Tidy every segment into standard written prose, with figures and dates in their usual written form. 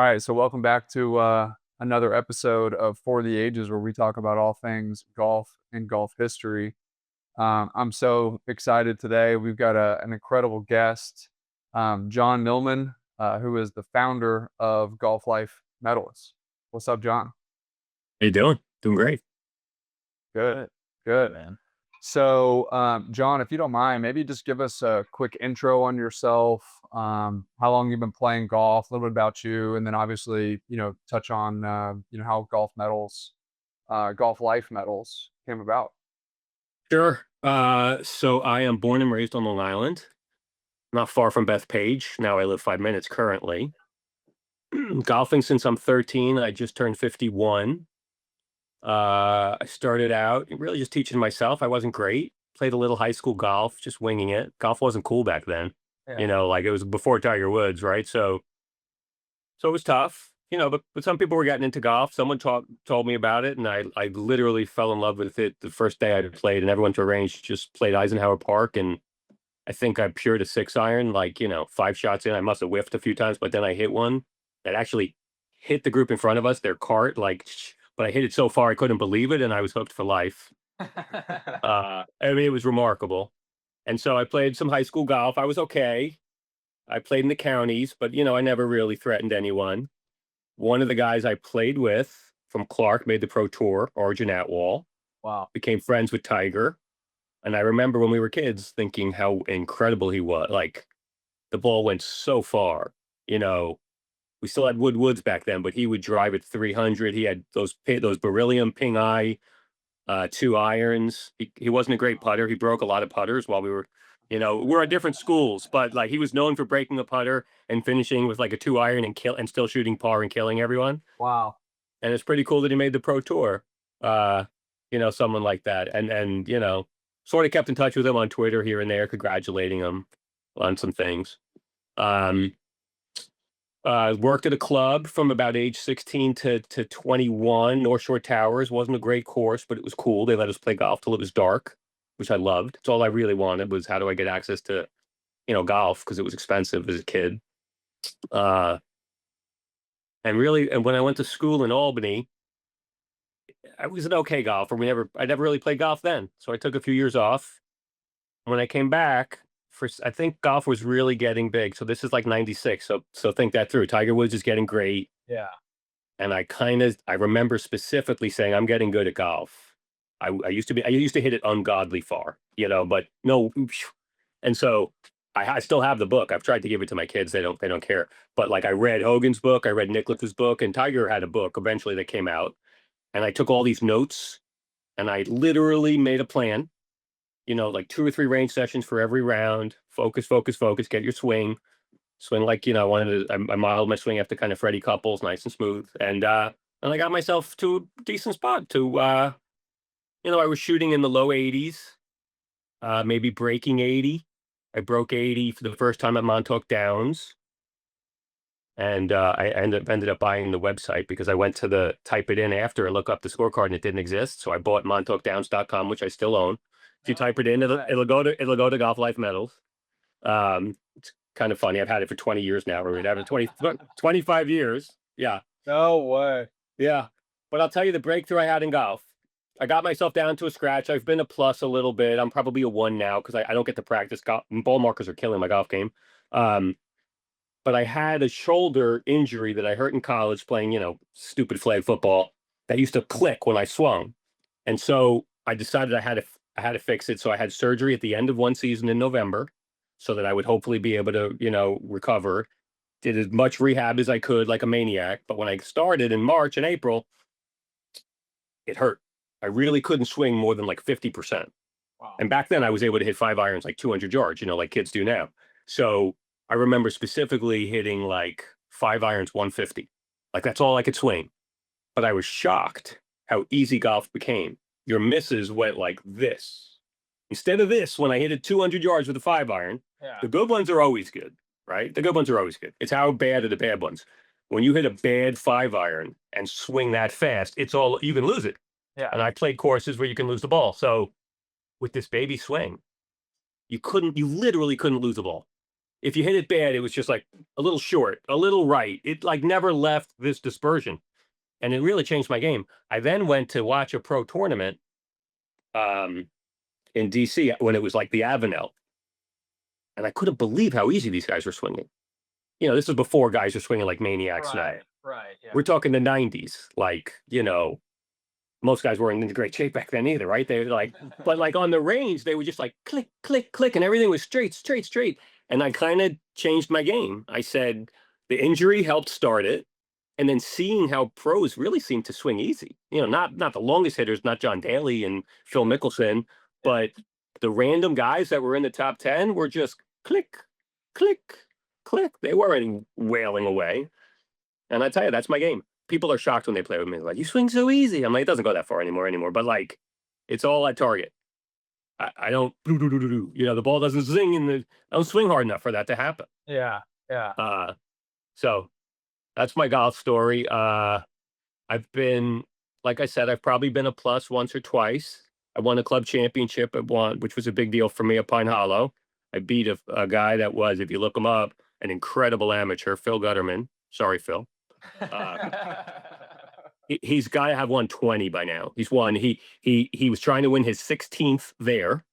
All right, so welcome back to another episode of For The Ages, where we talk about all things golf and golf history. I'm so excited today. We've got an incredible guest, Jon Millman, who is the founder of Golf Life Medals. What's up, John? How you doing? Doing great. Good, good. Man. So, John, if you don't mind, maybe just give us a quick intro on yourself, how long you've been playing golf, a little bit about you, and then obviously, touch on, how Golf Life Medals came about. Sure. So I am born and raised on Long Island, not far from Bethpage. Now I live 5 minutes currently. Golfing since I'm 13. I just turned 51. I started out really just teaching myself. I wasn't great. Played a little high school golf, just winging it. Golf wasn't cool back then. Yeah. Like it was before Tiger Woods, right? So it was tough, but some people were getting into golf. Someone told me about it, and I literally fell in love with it the first day I played, and everyone to a range just played Eisenhower Park, and I think I pured a 6-iron, 5 shots in. I must have whiffed a few times, but then I hit one that actually hit the group in front of us, their cart, but I hit it so far I couldn't believe it, and I was hooked for life. It was remarkable. And so I played some high school golf. I was okay. I played in the counties, but I never really threatened anyone. One of the guys I played with from Clark made the pro tour, Origin Atwall. Wow. Became friends with Tiger. And I remember when we were kids thinking how incredible he was. Like, the ball went so far. We still had Woods back then, but he would drive at 300. He had those beryllium ping eye 2 irons. He wasn't a great putter. He broke a lot of putters while we were, we're at different schools, but he was known for breaking a putter and finishing with a 2 iron and still shooting par and killing everyone. Wow. And it's pretty cool that he made the pro tour. Someone like that. And sort of kept in touch with him on Twitter here and there, congratulating him on some things. Worked at a club from about age 16 to 21. North Shore Towers wasn't a great course, but it was cool. They let us play golf till it was dark, which I loved. It's all I really wanted was how do I get access to, golf, because it was expensive as a kid. And when I went to school in Albany, I was an okay golfer. I never really played golf then. So I took a few years off. When I came back, I think golf was really getting big. So this is 96. So think that through. Tiger Woods is getting great. Yeah. And I remember specifically saying, I'm getting good at golf. I used to hit it ungodly far, but no. And so I still have the book. I've tried to give it to my kids. They don't care. But I read Hogan's book, I read Nicklaus's book, and Tiger had a book eventually that came out. And I took all these notes and I literally made a plan. 2 or 3 range sessions for every round. Focus, get your swing. Swing I modeled my swing after kind of Freddie Couples, nice and smooth. And I got myself to a decent spot I was shooting in the low 80s, maybe breaking 80. I broke 80 for the first time at Montauk Downs. And I ended up buying the website because I went to type it in after and look up the scorecard and it didn't exist. So I bought montaukdowns.com, which I still own. If you type it in, it'll go to Golf Life Medals. It's kind of funny. I've had it for 20 years now. We're having 25 years. Yeah. No way. Yeah. But I'll tell you the breakthrough I had in golf. I got myself down to a scratch. I've been a plus a little bit. I'm probably a 1 now because I don't get to practice. Ball markers are killing my golf game. But I had a shoulder injury that I hurt in college playing, stupid flag football that used to click when I swung. And so I decided I had to fix it. So I had surgery at the end of one season in November so that I would hopefully be able to, recover. Did as much rehab as I could like a maniac. But when I started in March and April, it hurt. I really couldn't swing more than 50%. Wow. And back then I was able to hit 5 irons 200 yards, like kids do now. So I remember specifically hitting 5 irons 150. That's all I could swing. But I was shocked how easy golf became. Your misses went like this. Instead of this, when I hit it 200 yards with a 5 iron, the good ones are always good, right? The good ones are always good. It's how bad are the bad ones. When you hit a bad 5 iron and swing that fast, you can lose it. Yeah. And I played courses where you can lose the ball. So with this baby swing, you literally couldn't lose the ball. If you hit it bad, it was just like a little short, a little right. It like never left this dispersion. And it really changed my game. I then went to watch a pro tournament um, in DC when it was like the Avenel. And I couldn't believe how easy these guys were swinging. This was before guys were swinging like maniacs now. Right. Yeah. We're talking the 90s. Like, most guys weren't in great shape back then either, right? They were like, but like on the range, they were just like click, click, click, and everything was straight, straight, straight. And I kind of changed my game. I said the injury helped start it. And then seeing how pros really seem to swing easy, not the longest hitters, not John Daly and Phil Mickelson, but the random guys that were in the top 10 were just click, click, click. They weren't wailing away. And I tell you, that's my game. People are shocked when they play with me. Like, you swing so easy. I'm like, it doesn't go that far anymore. But like, it's all at target. I don't, the ball doesn't zing I don't swing hard enough for that to happen. Yeah. So that's my golf story. I've been, like I said, I've probably been a plus once or twice. I won a club championship at one, which was a big deal for me at Pine Hollow. I beat a guy that was, if you look him up, an incredible amateur, Phil Gutterman. Sorry, Phil. He's got to have won 20 by now. He's won. He was trying to win his 16th there,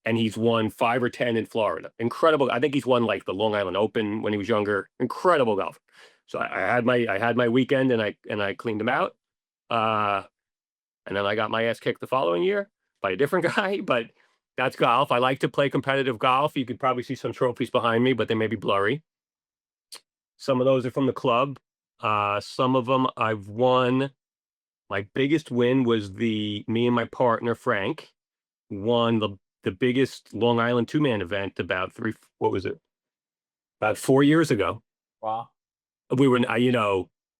and he's won 5 or 10 in Florida. Incredible. I think he's won like the Long Island Open when he was younger. Incredible golfer. So I had my weekend and I cleaned him out. And then I got my ass kicked the following year by a different guy, but that's golf. I like to play competitive golf. You could probably see some trophies behind me, but they may be blurry. Some of those are from the club. Some of them I've won. My biggest win was me and my partner, Frank, won the biggest Long Island 2-man event about 4 years ago. Wow. We were,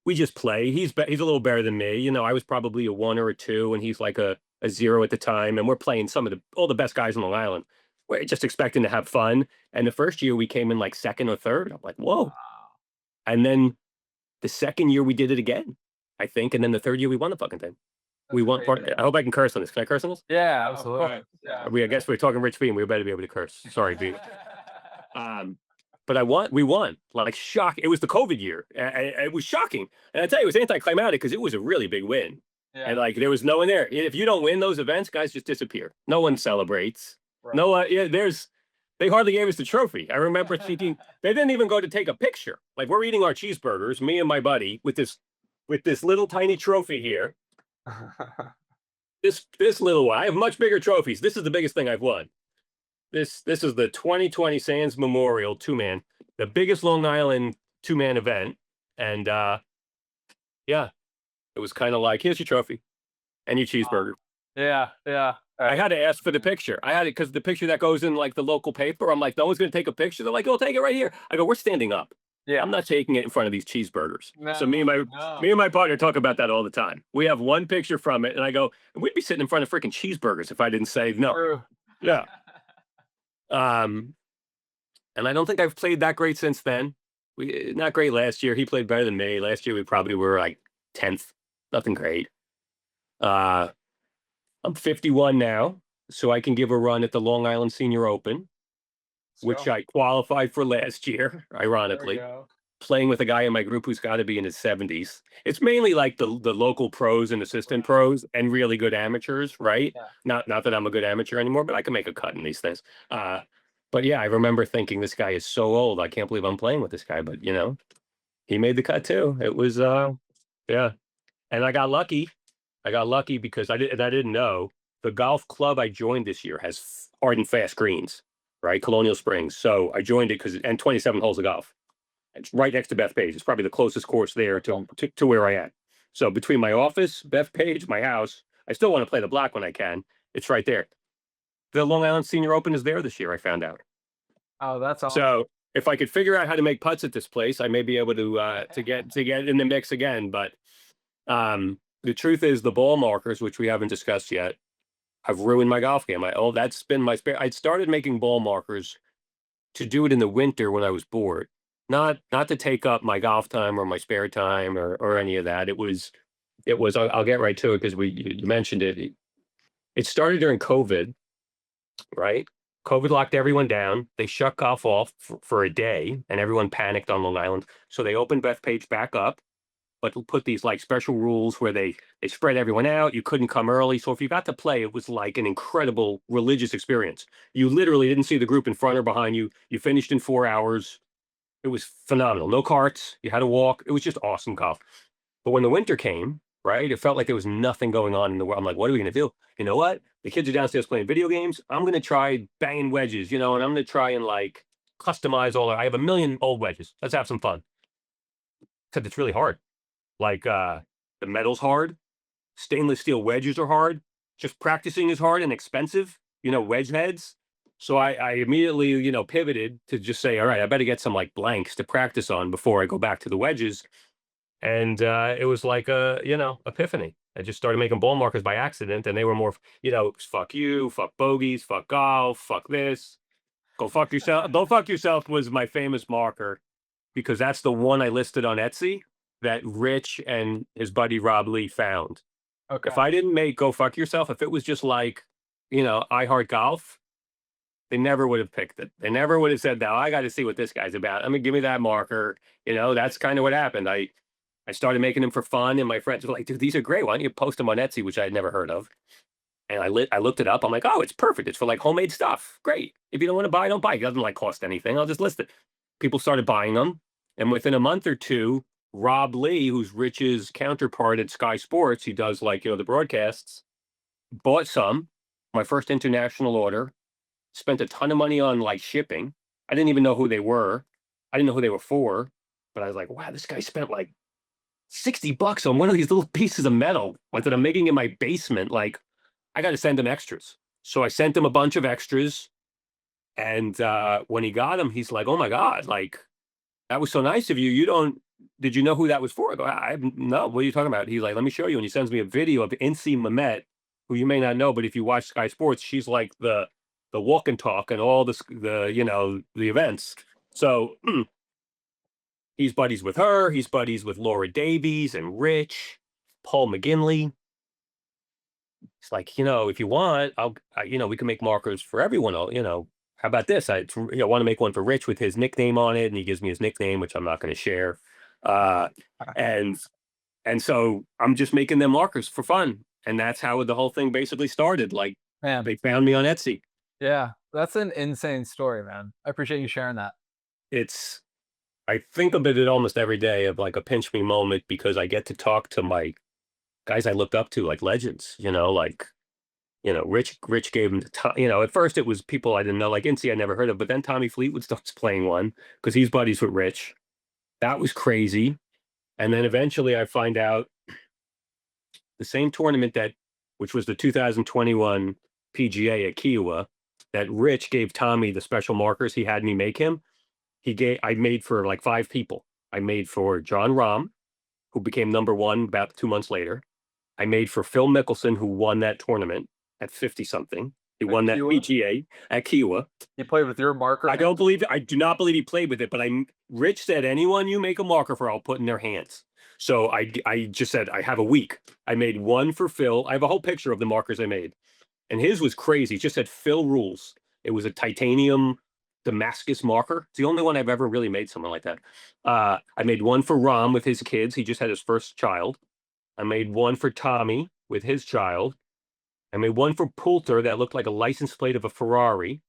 we just play. He's a little better than me. I was probably a 1 or a 2, and he's like a 0 at the time. And we're playing all the best guys in Long Island. We're just expecting to have fun. And the first year we came in like second or third. I'm like, whoa. Wow. And then the second year we did it again, I think. And then the third year we won the fucking thing. We won. I hope I can curse on this. Can I curse on this? Yeah, absolutely. Yeah. I guess we're talking Rich Bean. We better be able to curse. Sorry, Bean. But we won. Like, shock. It was the COVID year. It was shocking. And I tell you, it was anticlimactic because it was a really big win. Yeah. And like, there was no one there. If you don't win those events, guys just disappear. No one celebrates. Right. No, they hardly gave us the trophy. I remember thinking they didn't even go to take a picture. Like, we're eating our cheeseburgers, me and my buddy, with this little tiny trophy here. This little one. I have much bigger trophies. This is the biggest thing I've won. This is the 2020 Sands Memorial 2-man, the biggest Long Island 2-man event. And yeah, it was kind of like, here's your trophy and your cheeseburger. Yeah. I had to ask for the picture. I had it because the picture that goes in like the local paper, I'm like, no one's going to take a picture. They're like, oh, take it right here. I go, we're standing up. Yeah. I'm not taking it in front of these cheeseburgers. No, So me and my partner talk about that all the time. We have one picture from it, and I go, we'd be sitting in front of freaking cheeseburgers if I didn't say no. True. Yeah. And I don't think I've played that great since then. Not great last year. He played better than me. Last year we probably were like 10th. Nothing great. I'm 51 now, so I can give a run at the Long Island Senior Open, which I qualified for last year, ironically. Playing with a guy in my group who's got to be in his 70s. It's mainly like the local pros and assistant pros and really good amateurs, right? Yeah. Not that I'm a good amateur anymore, but I can make a cut in these things. But yeah, I remember thinking this guy is so old. I can't believe I'm playing with this guy. But he made the cut too. It was yeah. And I got lucky. Because I didn't know the golf club I joined this year has hard and fast greens, right? Colonial Springs. So I joined it and 27 holes of golf. It's right next to Bethpage. It's probably the closest course there to where I am. So between my office, Bethpage, my house, I still want to play the block when I can. It's right there. The Long Island Senior Open is there this year, I found out. Oh, that's awesome. So if I could figure out how to make putts at this place, I may be able to get in the mix again. But the truth is, the ball markers, which we haven't discussed yet, have ruined my golf game. That's been my spare. I'd started making ball markers to do it in the winter when I was bored, not to take up my golf time or my spare time or any of that. It was. I'll get right to it because you mentioned it. It started during COVID, right? COVID locked everyone down. They shut golf off for a day, and everyone panicked on Long Island. So they opened Bethpage back up, but put these like special rules where they spread everyone out. You couldn't come early. So if you got to play, it was like an incredible religious experience. You literally didn't see the group in front or behind you. You finished in 4 hours. It was phenomenal. No carts. You had to walk. It was just awesome golf. But when the winter came, right, it felt like there was nothing going on in the world. I'm like, what are we going to do? You know what? The kids are downstairs playing video games. I'm going to try banging wedges, and I'm going to try and like customize I have a million old wedges. Let's have some fun. Except it's really hard. Like the metal's hard. Stainless steel wedges are hard. Just practicing is hard and expensive, wedge heads. So I immediately, pivoted to just say, all right, I better get some like blanks to practice on before I go back to the wedges. And it was like a, epiphany. I just started making ball markers by accident, and they were more, fuck you, fuck bogeys, fuck golf, fuck this, go fuck yourself. Go fuck yourself was my famous marker because that's the one I listed on Etsy that Rich and his buddy Rob Lee found. Okay. If I didn't make go fuck yourself, if it was just like, I heart golf, they never would have picked it. They never would have said, now I got to see what this guy's about. I mean, give me that marker. That's kind of what happened. I started making them for fun, and my friends were like, dude, these are great. Why don't you post them on Etsy, which I had never heard of? And I looked it up. I'm like, oh, it's perfect. It's for like homemade stuff. Great. If you don't want to buy, don't buy. It doesn't like cost anything. I'll just list it. People started buying them. And within a month or two, Rob Lee, who's Rich's counterpart at Sky Sports, he does like, the broadcasts, bought some, my first international order, spent a ton of money on like shipping. I didn't even know who they were. I didn't know who they were for, but I was like, wow, this guy spent like $60 on one of these little pieces of metal that I'm making in my basement. Like, I got to send him extras. So I sent him a bunch of extras. And when he got them, he's like, oh my God, like, that was so nice of you. Did you know who that was for? I go, no, what are you talking about? He's like, let me show you. And he sends me a video of Incy Mehmet, who you may not know, but if you watch Sky Sports, she's like the walk and talk and all the events. So he's buddies with her. He's buddies with Laura Davies and Rich, Paul McGinley. It's like, if you want, we can make markers for everyone. How about this? I want to make one for Rich with his nickname on it, and he gives me his nickname, which I'm not going to share. And so I'm just making them markers for fun, and that's how the whole thing basically started. Like, Man, they found me on Etsy. yeah, that's an insane story, man. I appreciate you sharing that. I think of it almost every day of like a pinch me moment because I get to talk to my guys I looked up to, like legends, Rich gave him at first it was people I didn't know, like Incy I never heard of, but then Tommy Fleetwood starts playing one because he's buddies with Rich. That was crazy. And then eventually I find out the same tournament which was the 2021 PGA at Kiowa, that Rich gave Tommy the special markers he had me make him. I made for like 5 people. I made for John Rahm, who became #1 about 2 months later. I made for Phil Mickelson, who won that tournament at 50-something. He won that PGA at Kiowa. He played with your marker? I do not believe he played with it, but Rich said, anyone you make a marker for, I'll put in their hands. So I just said, I have a week. I made one for Phil. I have a whole picture of the markers I made. And his was crazy. It just said Phil Rules. It was a titanium Damascus marker. It's the only one I've ever really made something like that. I made one for Rom with his kids. He just had his first child. I made one for Tommy with his child. I made one for Poulter that looked like a license plate of a Ferrari.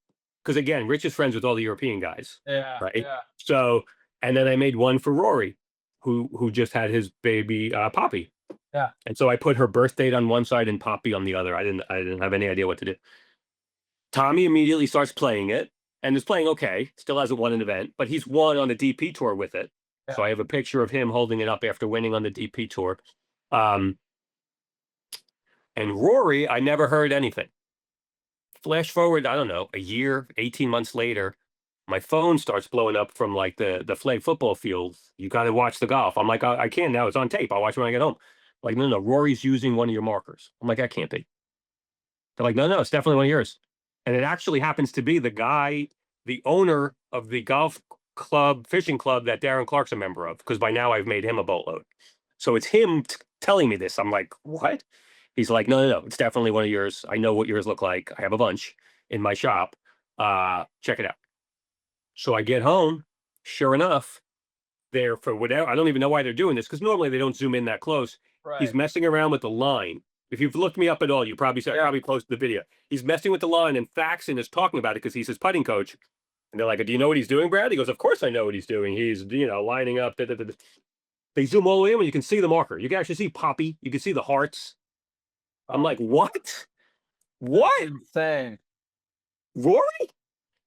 Because again, Rich is friends with all the European guys. Yeah. Right. Yeah. So, and then I made one for Rory, who just had his baby Poppy. Yeah. And so I put her birth date on one side and Poppy on the other. I didn't have any idea what to do. Tommy immediately starts playing it and is playing okay. Still hasn't won an event, but he's won on the DP tour with it. Yeah. So I have a picture of him holding it up after winning on the DP tour. And Rory, I never heard anything. Flash forward, I don't know, a year, 18 months later, my phone starts blowing up from like the flag football field. You got to watch the golf. I'm like, I can now. It's on tape. I'll watch it when I get home. Like, no, Rory's using one of your markers. I'm like, that can't be. They're like, no, it's definitely one of yours. And it actually happens to be the owner of the golf club, fishing club that Darren Clark's a member of, because by now I've made him a boatload. So it's him telling me this. I'm like, what? He's like, no, it's definitely one of yours. I know what yours look like. I have a bunch in my shop. Check it out. So I get home, sure enough, they're for whatever, I don't even know why they're doing this, because normally they don't zoom in that close. He's Right. messing around with the line. If you've looked me up at all, you probably said, I probably posted the video. He's messing with the line, and Faxon is talking about it because he's his putting coach. And they're like, do you know what he's doing, Brad? He goes, of course I know what he's doing. He's, lining up. They zoom all the way in, and you can see the marker. You can actually see Poppy. You can see the hearts. I'm like, what? What? Insane. Rory?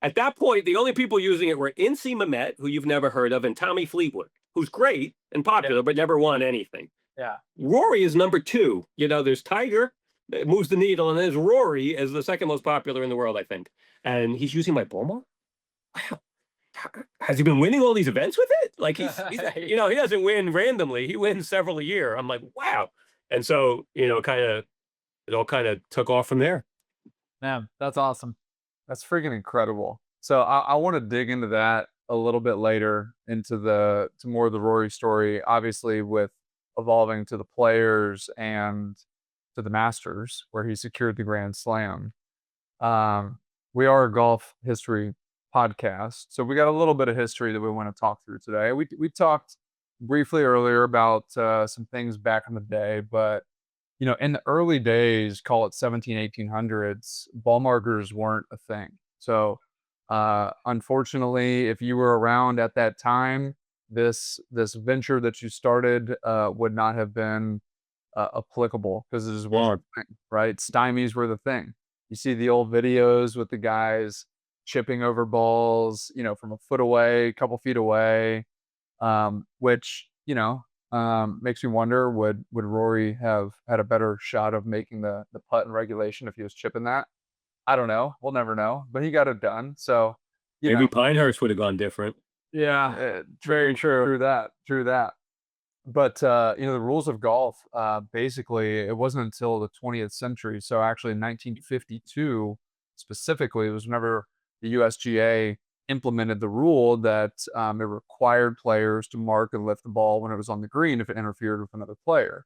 At that point, the only people using it were Incy Mehmet, who you've never heard of, and Tommy Fleetwood, who's great and popular, but never won anything. Yeah. Rory is number 2. There's Tiger that moves the needle, and there's Rory as the second most popular in the world, I think. And he's using my ball mark? Wow. Has he been winning all these events with it? Like he's he doesn't win randomly. He wins several a year. I'm like, wow. And so, it all kind of took off from there. Man, that's awesome. That's freaking incredible. So I want to dig into that a little bit later, to more of the Rory story, obviously with evolving to the Players and to the Masters, where he secured the Grand Slam. We are a golf history podcast, so we got a little bit of history that we want to talk through today. We talked briefly earlier about some things back in the day, but in the early days, call it 1800s, ball markers weren't a thing. So, unfortunately, if you were around at that time, this venture that you started would not have been applicable, because it just wasn't a thing, right? Stymies were the thing. You see the old videos with the guys chipping over balls, from a foot away, a couple feet away, which, makes me wonder, would Rory have had a better shot of making the putt in regulation if he was chipping that? I don't know. We'll never know. But he got it done. So maybe Pinehurst would have gone different. Yeah, very true. True that. But the rules of golf, basically, it wasn't until the 20th century. So actually, in 1952 specifically, it was whenever the USGA implemented the rule that it required players to mark and lift the ball when it was on the green if it interfered with another player.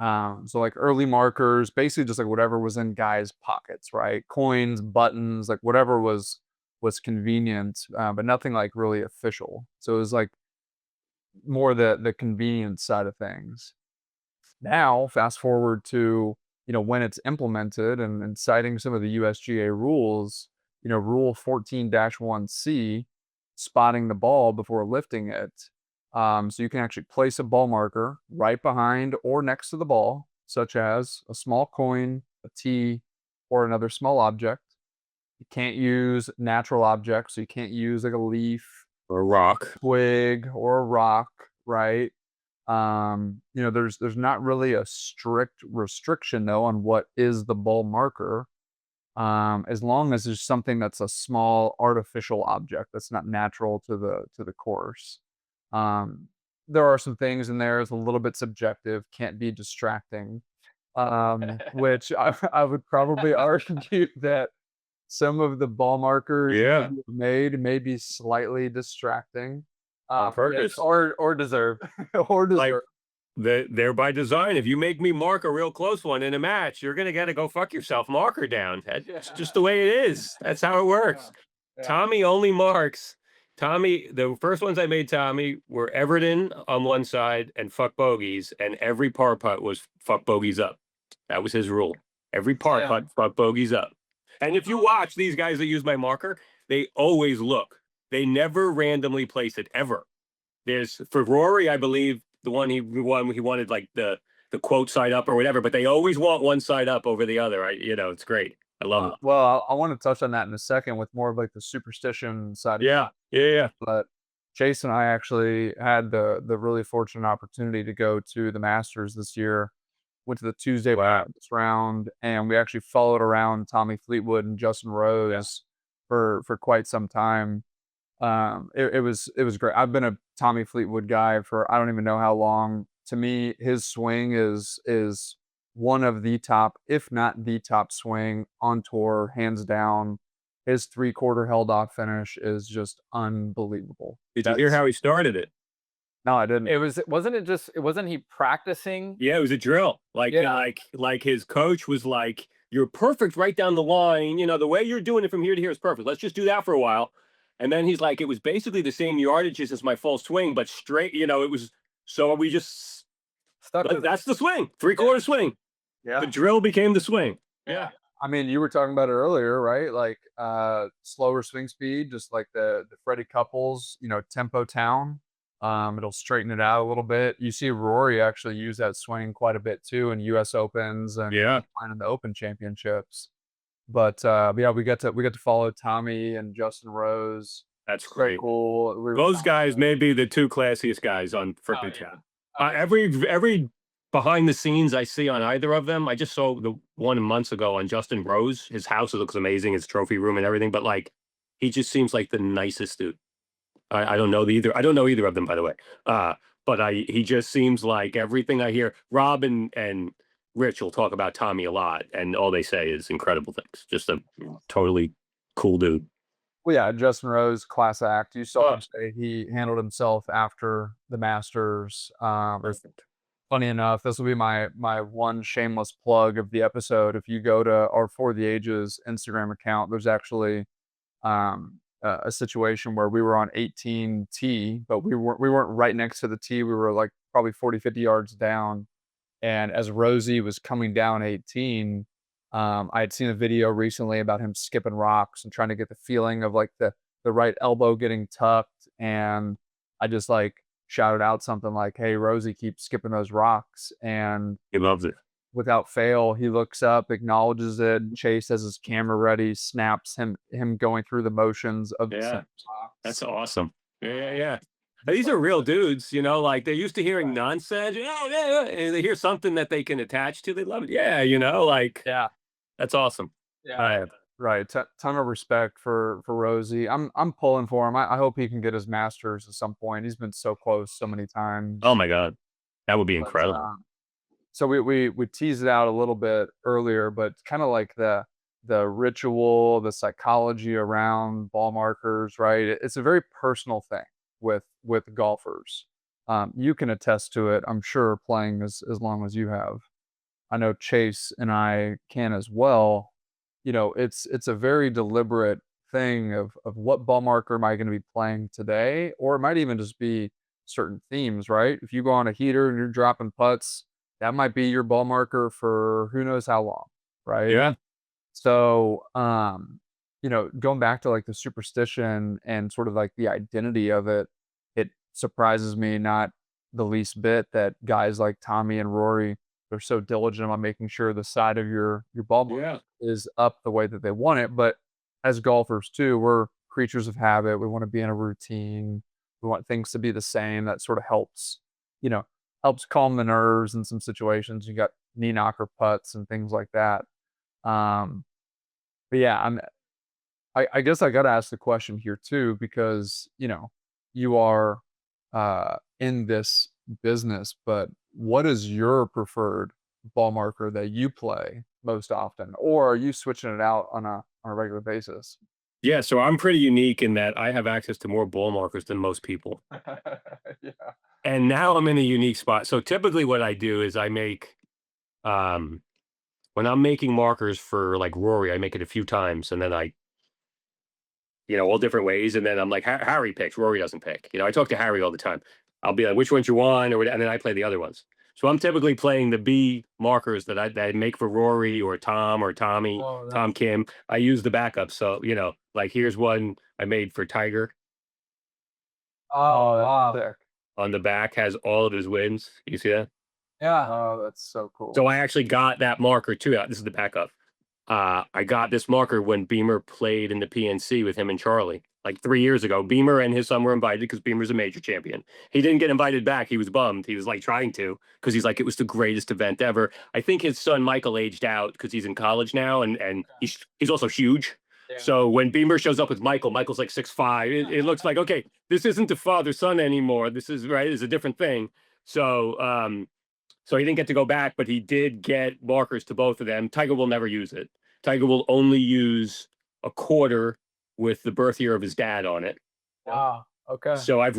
So like early markers, basically just like whatever was in guys' pockets, right? Coins, buttons, like whatever was convenient, but nothing like really official. So it was like more the convenience side of things. Now, fast forward to when it's implemented, and citing some of the USGA rules, Rule 14-1C, spotting the ball before lifting it. So you can actually place a ball marker right behind or next to the ball, such as a small coin, a tee, or another small object. You can't use natural objects, so you can't use like a leaf or a rock, twig, or a rock, right? There's not really a strict restriction though on what is the ball marker, as long as there's something that's a small artificial object that's not natural to the course. There are some things in there that's a little bit subjective, can't be distracting, which I would probably argue that some of the ball markers you made may be slightly distracting. On purpose. Yes, or deserve. Or deserve. Like, they're by design. If you make me mark a real close one in a match, you're gonna get to go fuck yourself. Marker down. That's just the way it is. That's how it works. Yeah. Tommy only marks. Tommy, the first ones I made Tommy were Everton on one side and fuck bogeys, and every par putt was fuck bogeys up. That was his rule. Every par putt, fuck bogeys up. And if you watch these guys that use my marker, they always look. They never randomly place it, ever. There's, for Rory, I believe, the one he wanted like the quote side up or whatever, but they always want one side up over the other. It's great. I love it. Well, I want to touch on that in a second with more of like the superstition side. Yeah. But Chase and I actually had the really fortunate opportunity to go to the Masters this year. Went to the Tuesday practice round, and we actually followed around Tommy Fleetwood and Justin Rose for quite some time. It was great. I've been a Tommy Fleetwood guy for I don't even know how long. To me, his swing is one of the top, if not the top swing on tour, hands down. His 3/4 held off finish is just unbelievable. Did you hear how he started it? No, I didn't. Wasn't he practicing? Yeah, it was a drill. Like his coach was like, you're perfect right down the line. You know, the way you're doing it from here to here is perfect. Let's just do that for a while. And then he's like, it was basically the same yardages as my full swing, but straight, you know, it was, so we just, that's the swing, 3/4 swing. Yeah. The drill became the swing. Yeah. I mean, you were talking about it earlier, right? Like slower swing speed, just like the Freddie Couples, you know, tempo town. It'll straighten it out a little bit. You see Rory actually use that swing quite a bit too in US Opens and Yeah. in the Open Championships. But yeah, we get to follow Tommy and Justin Rose. That's Very great. cool. Those guys may be the two classiest guys on freaking town. Every behind the scenes I see on either of them, I just saw the one months ago on Justin Rose. His house looks amazing, his trophy room and everything. But like, he just seems like the nicest dude. I don't know either. I don't know either of them, by the way. But he just seems like everything I hear. Rob and Rich will talk about Tommy a lot, and all they say is incredible things. Just a totally cool dude. Well, yeah, Justin Rose, class act. You saw him say he handled himself after the Masters. Funny enough, this will be my one shameless plug of the episode. If you go to our For The Ages Instagram account, there's actually a situation where we were on 18T, but we weren't right next to the tee. We were like probably 40, 50 yards down. And as Rosie was coming down 18, I had seen a video recently about him skipping rocks and trying to get the feeling of like the right elbow getting tucked. And I just like shouted out something like, "Hey, Rosie, keep skipping those rocks." And He loves it. without fail, he looks up, acknowledges it. Chase has his camera ready, snaps him going through the motions of the same rocks. That's awesome. Yeah. These are real dudes, you know, like they're used to hearing nonsense. Oh, yeah, and they hear something that they can attach to. They love it. Yeah, you know, like Yeah. that's awesome. Yeah. Right. Ton of respect for Rosie. I'm pulling for him. I hope he can get his Masters at some point. He's been so close so many times. Oh my God. That would be But, incredible. so we teased it out a little bit earlier, but kind of like the ritual, the psychology around ball markers, right? It's a very personal thing with golfers. You can attest to it, I'm sure, playing as long as you have. I know Chase and I can as well. You know, it's a very deliberate thing of what ball marker am I going to be playing today, or it might even just be certain themes, right? If you go on a heater and you're dropping putts, that might be your ball marker for who knows how long, right? Yeah. So, you know, going back to like the superstition and sort of like the identity of it, it surprises me not the least bit that guys like Tommy and Rory, they're so diligent on making sure the side of your ball mark is up the way that they want it. But as golfers too, we're creatures of habit. We want to be in a routine. We want things to be the same. That sort of helps, you know, helps calm the nerves in some situations. You got knee knocker putts and things like that. But yeah, I guess I got to ask the question here too, because, you know, you are in this business, but what is your preferred ball marker that you play most often, or are you switching it out on a regular basis? Yeah. So I'm pretty unique in that I have access to more ball markers than most people. Yeah. And now I'm in a unique spot. So typically what I do is I make when I'm making markers for like Rory, I make it a few times and then all different ways. And then I'm like, Harry picks, Rory doesn't pick. You know, I talk to Harry all the time. I'll be like, which ones you want? Or and then I play the other ones. So I'm typically playing the B markers that I make for Rory or Tom or Tommy, Tom Kim. I use the backup. So, you know, like here's one I made for Tiger. Oh, wow. Sick. On the back has all of his wins. You see that? Yeah. Oh, that's so cool. So I actually got that marker too. This is the backup. I got this marker when Beamer played in the PNC with him and Charlie, like 3 years ago. Beamer and his son were invited because Beamer's a major champion. He didn't get invited back. He was bummed. He was like trying to, because he's like, it was the greatest event ever. I think his son Michael aged out because he's in college now, and he's also huge. Yeah. So when Beamer shows up with Michael's like 6'5". It looks like, okay, this isn't the father-son anymore. This is right. It's a different thing. So so he didn't get to go back, but he did get markers to both of them. Tiger will never use it. Tiger will only use a quarter with the birth year of his dad on it. Wow. Okay. So I've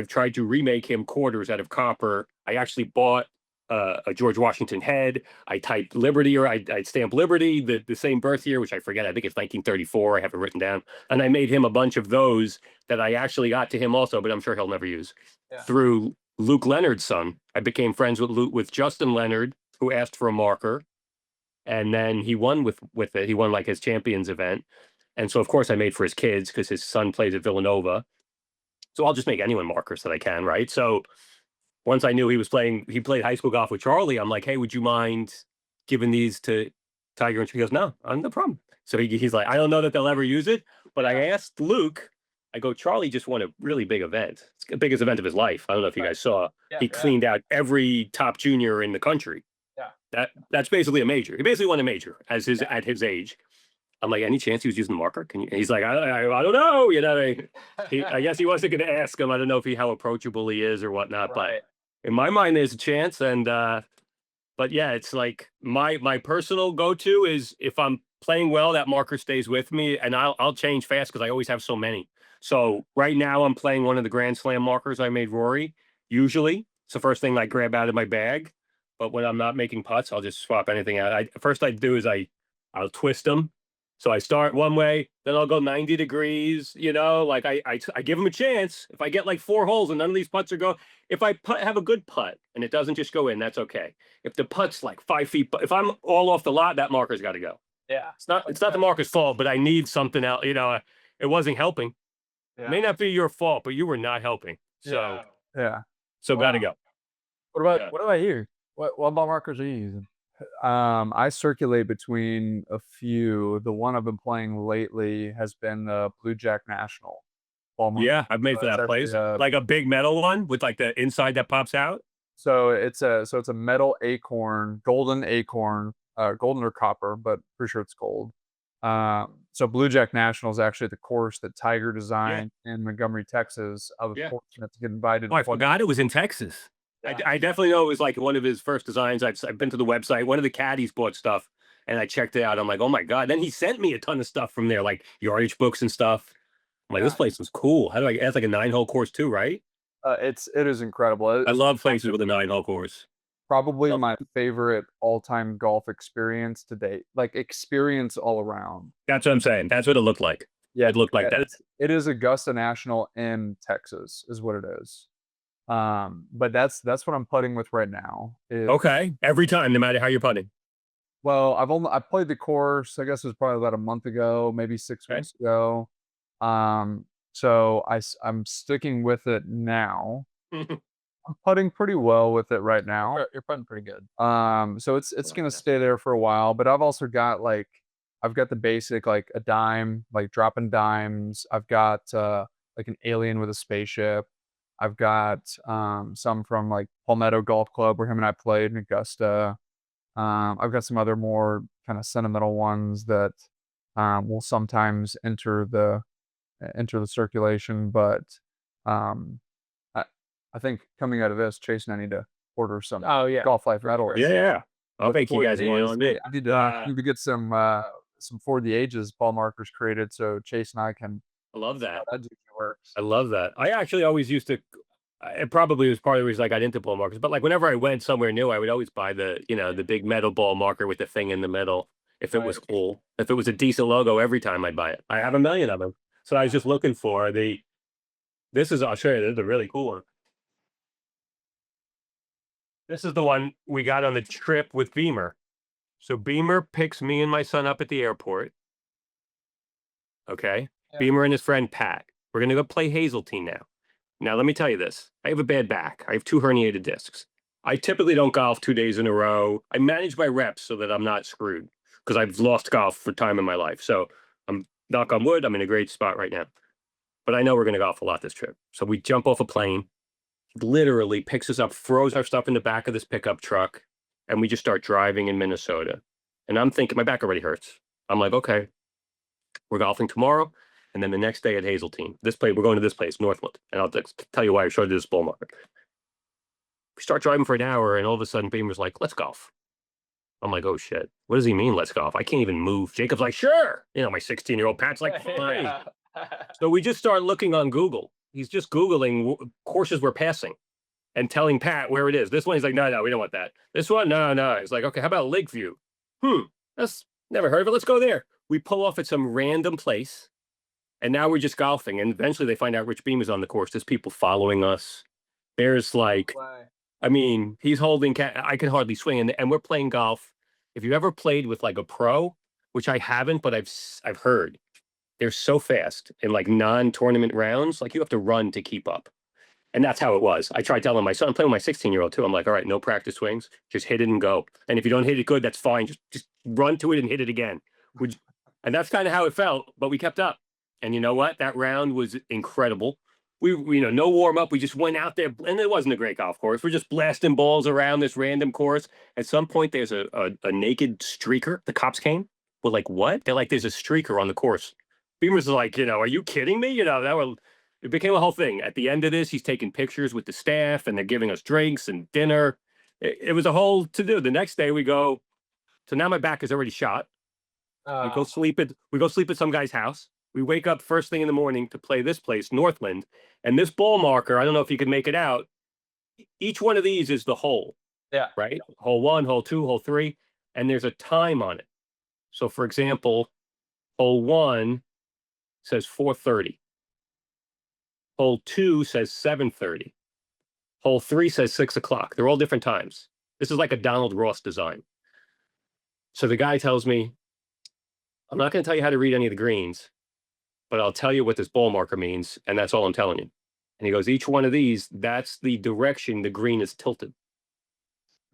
tried to remake him quarters out of copper. I actually bought a George Washington head. I typed Liberty, or I'd stamp Liberty, the same birth year, which I forget. I think it's 1934. I have it written down. And I made him a bunch of those that I actually got to him also, but I'm sure he'll never use. Yeah. Through Luke Leonard's son, I became friends with Justin Leonard, who asked for a marker. And then he won with it. He won like his champions event. And so, of course, I made for his kids because his son plays at Villanova. So I'll just make anyone markers that I can, right? So once I knew he played high school golf with Charlie, I'm like, hey, would you mind giving these to Tiger? And he goes, no, no problem. So he's like, I don't know that they'll ever use it. But I asked Luke, I go, Charlie just won a really big event. It's the biggest event of his life. I don't know if you guys saw. Yeah, He cleaned out every top junior in the country. Yeah. That's basically a major. He basically won a major at his age. I'm like, any chance he was using the marker? Can you? He's like, I don't know. You know, I guess he wasn't going to ask him. I don't know how approachable he is or whatnot. Right. But in my mind, there's a chance. And but yeah, it's like my personal go-to is if I'm playing well, that marker stays with me, and I'll change fast because I always have so many. So right now I'm playing one of the Grand Slam markers I made Rory. Usually it's the first thing I grab out of my bag. But when I'm not making putts, I'll just swap anything out. First I do is I'll twist them. So I start one way, then I'll go 90 degrees, you know, like I give them a chance. If I get like 4 holes and none of these putts are going, if I have a good putt and it doesn't just go in, that's okay. If the putt's like 5 feet, if I'm all off the lot, that marker's got to go. Yeah. It's not the marker's fault, but I need something else. You know, it wasn't helping. Yeah. It may not be your fault, but you were not helping. So Yeah. so got to go. What about you? What ball markers are you using? I circulate between a few. The one I've been playing lately has been the Blue Jack National ball marker. Yeah, I've made for that place. Like a big metal one with like the inside that pops out. So it's a metal acorn, golden acorn, golden or copper, but pretty sure it's gold. So Blue Jack National is actually the course that Tiger designed in Montgomery, Texas. I was fortunate to get invited. Oh, I forgot it was in Texas. Yeah. I definitely know it was like one of his first designs. I've been to the website. One of the caddies bought stuff, and I checked it out. I'm like, oh my god! Then he sent me a ton of stuff from there, like yardage books and stuff. I'm like, this place was cool. How do I? It's like a 9-hole course too, right? It is incredible. I love places with a 9-hole course. Probably my favorite all-time golf experience to date. Like experience all around. That's what I'm saying. That's what it looked like. Yeah, it looked like that. It is Augusta National in Texas, is what it is. But that's what I'm putting with right now. Okay, every time, no matter how you're putting. Well, I played the course. I guess it was probably about a month ago, maybe 6 weeks ago. So I'm sticking with it now. I'm putting pretty well with it right now. You're putting pretty good. So it's gonna stay there for a while. But I've also got I've got the basic like a dime, like dropping dimes. I've got like an alien with a spaceship. I've got some from like Palmetto Golf Club where him and I played in Augusta. I've got some other more kind of sentimental ones that will sometimes enter the circulation. But I think coming out of this, Chase and I need to order some Golf Life medals. Yeah. I'll make you guys on it. I need to get some Fore The Ages ball markers created so Chase and I can. I love that. Works. I love that. I actually always used to. It probably was part of the reason I got into ball markers. But like whenever I went somewhere new, I would always buy the big metal ball marker with the thing in the middle. If it was cool, if it was a decent logo, every time I'd buy it. I have a million of them. So I was just looking for the. I'll show you. This is a really cool one. This is the one we got on the trip with Beamer. So Beamer picks me and my son up at the airport. Okay. Yeah. Beamer and his friend Pat. We're going to go play Hazeltine now. Now, let me tell you this. I have a bad back. I have 2 herniated discs. I typically don't golf 2 days in a row. I manage my reps so that I'm not screwed because I've lost golf for time in my life. So I'm knock on wood. I'm in a great spot right now. But I know we're going to golf a lot this trip. So we jump off a plane. Literally picks us up, throws our stuff in the back of this pickup truck, and we just start driving in Minnesota. And I'm thinking, my back already hurts. I'm like, okay, we're golfing tomorrow, and then the next day at Hazeltine. We're going to this place, Northwood, and I'll tell you why I showed you this bull market. We start driving for an hour, and all of a sudden, Beamer's like, let's golf. I'm like, oh shit, what does he mean, let's golf? I can't even move. Jacob's like, sure. You know, my 16-year-old Pat's like, fine. So we just start looking on Google. He's just Googling courses we're passing. and telling Pat where it is. This one, he's like, no, we don't want that. This one, no. He's like, okay, how about Lakeview? That's never heard of it. Let's go there. We pull off at some random place, and now we're just golfing. And eventually they find out Rich Beam is on the course. There's people following us. There's like, I mean, he's holding, I can hardly swing. And we're playing golf. If you ever played with like a pro, which I haven't, but I've heard, they're so fast in like non-tournament rounds. Like you have to run to keep up. And that's how it was. I tried telling my son, I'm playing with my 16-year-old too. I'm like, all right, no practice swings, just hit it and go. And if you don't hit it good, that's fine. Just run to it and hit it again. And that's kind of how it felt, but we kept up. And you know what? That round was incredible. We no warm up. We just went out there, and it wasn't a great golf course. We're just blasting balls around this random course. At some point, there's a naked streaker. The cops came. We're like, what? They're like, there's a streaker on the course. Beamer's like, are you kidding me? It became a whole thing. At the end of this, he's taking pictures with the staff, and they're giving us drinks and dinner. It was a whole to do. The next day we go. So now my back is already shot. We go sleep at some guy's house. We wake up first thing in the morning to play this place, Northland, and this ball marker. I don't know if you can make it out. Each one of these is the hole. Yeah. Right. Hole 1, hole 2, hole 3, and there's a time on it. So, for example, hole 1 says 4:30. Hole 2 says 7:30. Hole 3 says 6 o'clock. They're all different times. This is like a Donald Ross design. So the guy tells me, I'm not going to tell you how to read any of the greens, but I'll tell you what this ball marker means, and that's all I'm telling you. And he goes, each one of these, that's the direction the green is tilted.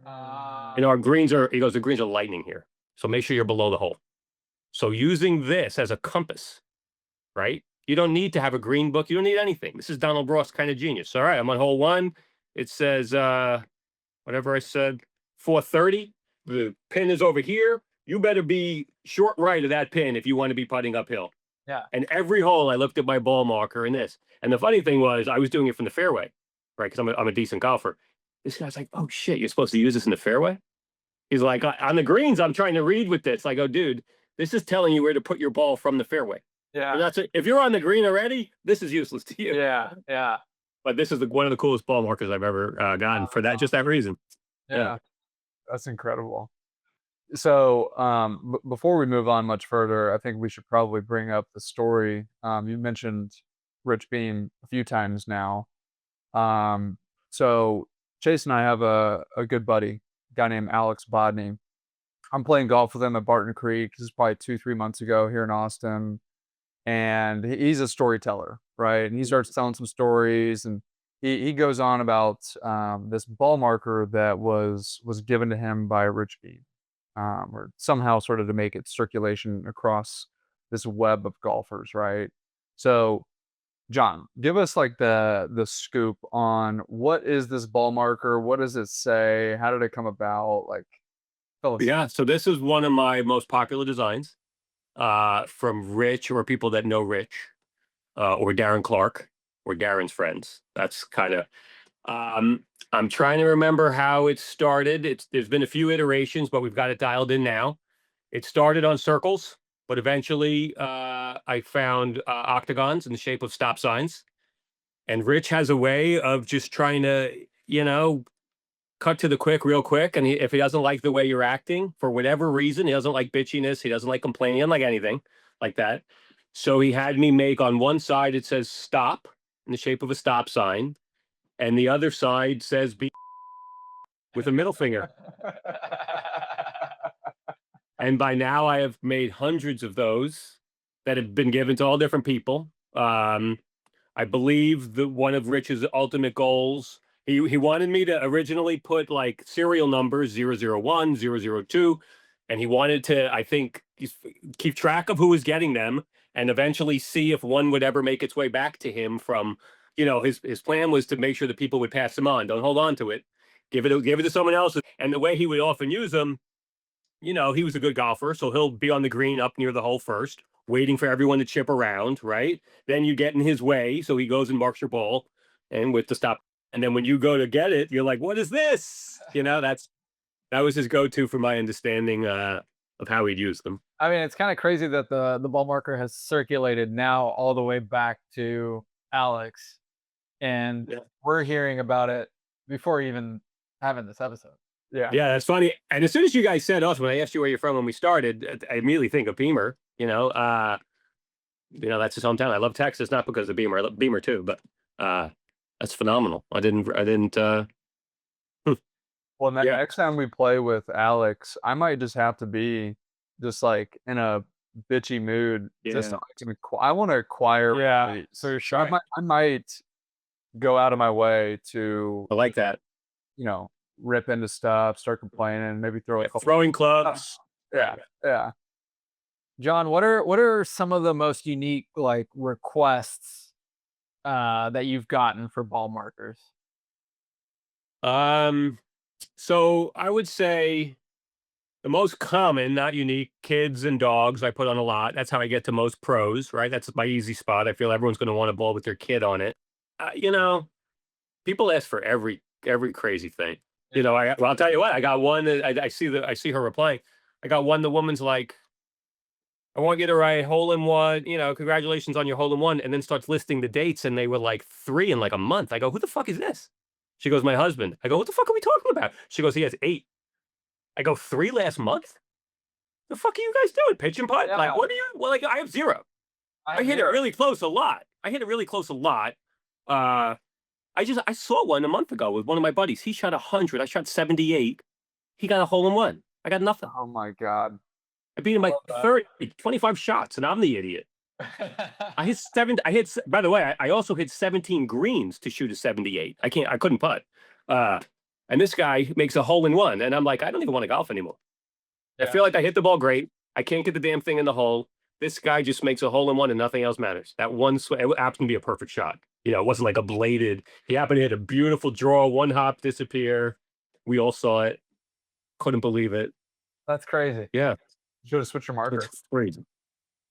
Our greens are, he goes, the greens are lightning here. So make sure you're below the hole. So using this as a compass, right? You don't need to have a green book. You don't need anything. This is Donald Ross kind of genius. All right, I'm on hole 1. It says, whatever I said, 4:30. The pin is over here. You better be short right of that pin if you want to be putting uphill. Yeah. And every hole I looked at my ball marker in this. And the funny thing was I was doing it from the fairway, right? Because I'm a decent golfer. This guy's like, oh shit, you're supposed to use this in the fairway? He's like, on the greens, I'm trying to read with this. I go, dude, this is telling you where to put your ball from the fairway. Yeah. And that's it. If you're on the green already, this is useless to you. Yeah. But this is one of the coolest ball markers I've ever gotten for that, just that reason. Yeah. That's incredible. So before we move on much further, I think we should probably bring up the story. You mentioned Rich Beam a few times now. So Chase and I have a good buddy, a guy named Alex Bodney. I'm playing golf with him at Barton Creek. This is probably 2-3 months ago here in Austin. And he's a storyteller, right? And he starts telling some stories, and he goes on about this ball marker that was given to him by Rich Beam, or somehow sort of to make it circulation across this web of golfers, right? So, John, give us like the scoop on what is this ball marker? What does it say? How did it come about? Like, tell us. Yeah, so this is one of my most popular designs from Rich or people that know Rich or Darren Clark or Darren's friends. That's kind of I'm trying to remember how it started. There's been a few iterations, but we've got it dialed in now. It started on circles, but eventually I found octagons in the shape of stop signs. And Rich has a way of just trying to, cut to the quick real quick. And if he doesn't like the way you're acting, for whatever reason, he doesn't like bitchiness, he doesn't like complaining, he doesn't like anything like that. So he had me make on one side, it says stop in the shape of a stop sign. And the other side says be with a middle finger. And by now I have made hundreds of those that have been given to all different people. I believe that one of Rich's ultimate goals, he wanted me to originally put like serial numbers 001, 002, and he wanted to, I think, keep track of who was getting them and eventually see if one would ever make its way back to him from, his plan was to make sure that people would pass them on. Don't hold on to it. Give it to someone else. And the way he would often use them, he was a good golfer, so he'll be on the green up near the hole first, waiting for everyone to chip around, right? Then you get in his way, so he goes and marks your ball and with the stop. And then when you go to get it, you're like, what is this? That was his go-to for my understanding of how he'd use them. I mean, it's kind of crazy that the ball marker has circulated now all the way back to Alex. And we're hearing about it before even having this episode. Yeah. Yeah, that's funny. And as soon as you guys said also, when I asked you where you're from when we started, I immediately think of Beamer. That's his hometown. I love Texas, not because of Beamer. I love Beamer too, but that's phenomenal. I didn't. Well, Yeah. next time we play with Alex, I might just have to be just like in a bitchy mood. Just so I want to acquire. Yeah, these. for So I sure. I might go out of my way to, I like that. rip into stuff, start complaining, maybe throw a couple. Throwing clubs. Yeah, yeah. John, what are some of the most unique like requests that you've gotten for ball markers? So I would say the most common, not unique, kids and dogs. I put on a lot. That's how I get to most pros, right? That's my easy spot. I feel everyone's going to want a ball with their kid on it. People ask for every crazy thing. I'll tell you what. I got one that I see her replying. I got one. The woman's like, I want you to write hole in one, congratulations on your hole in one, and then starts listing the dates, and they were like 3 in like a month. I go, who the fuck is this? She goes, my husband. I go, what the fuck are we talking about? She goes, he has 8. I go, 3 last month? The fuck are you guys doing? Pitch and putt? Yeah. Like, what are you? Well, like, I have 0. I hit it really close a lot. I saw one a month ago with one of my buddies. He shot 100. I shot 78. He got a hole in one. I got nothing. Oh my God. I beat him by 30, 25 shots, and I'm the idiot. By the way, I also hit 17 greens to shoot a 78. I couldn't putt. And this guy makes a hole in one, and I'm like, I don't even want to golf anymore. I feel like I hit the ball great. I can't get the damn thing in the hole. This guy just makes a hole in one, and nothing else matters. That one, it happened to be a perfect shot. It wasn't like a bladed. He happened to hit a beautiful draw, one hop, disappear. We all saw it. Couldn't believe it. That's crazy. Yeah. You should have switched your marker. It's crazy.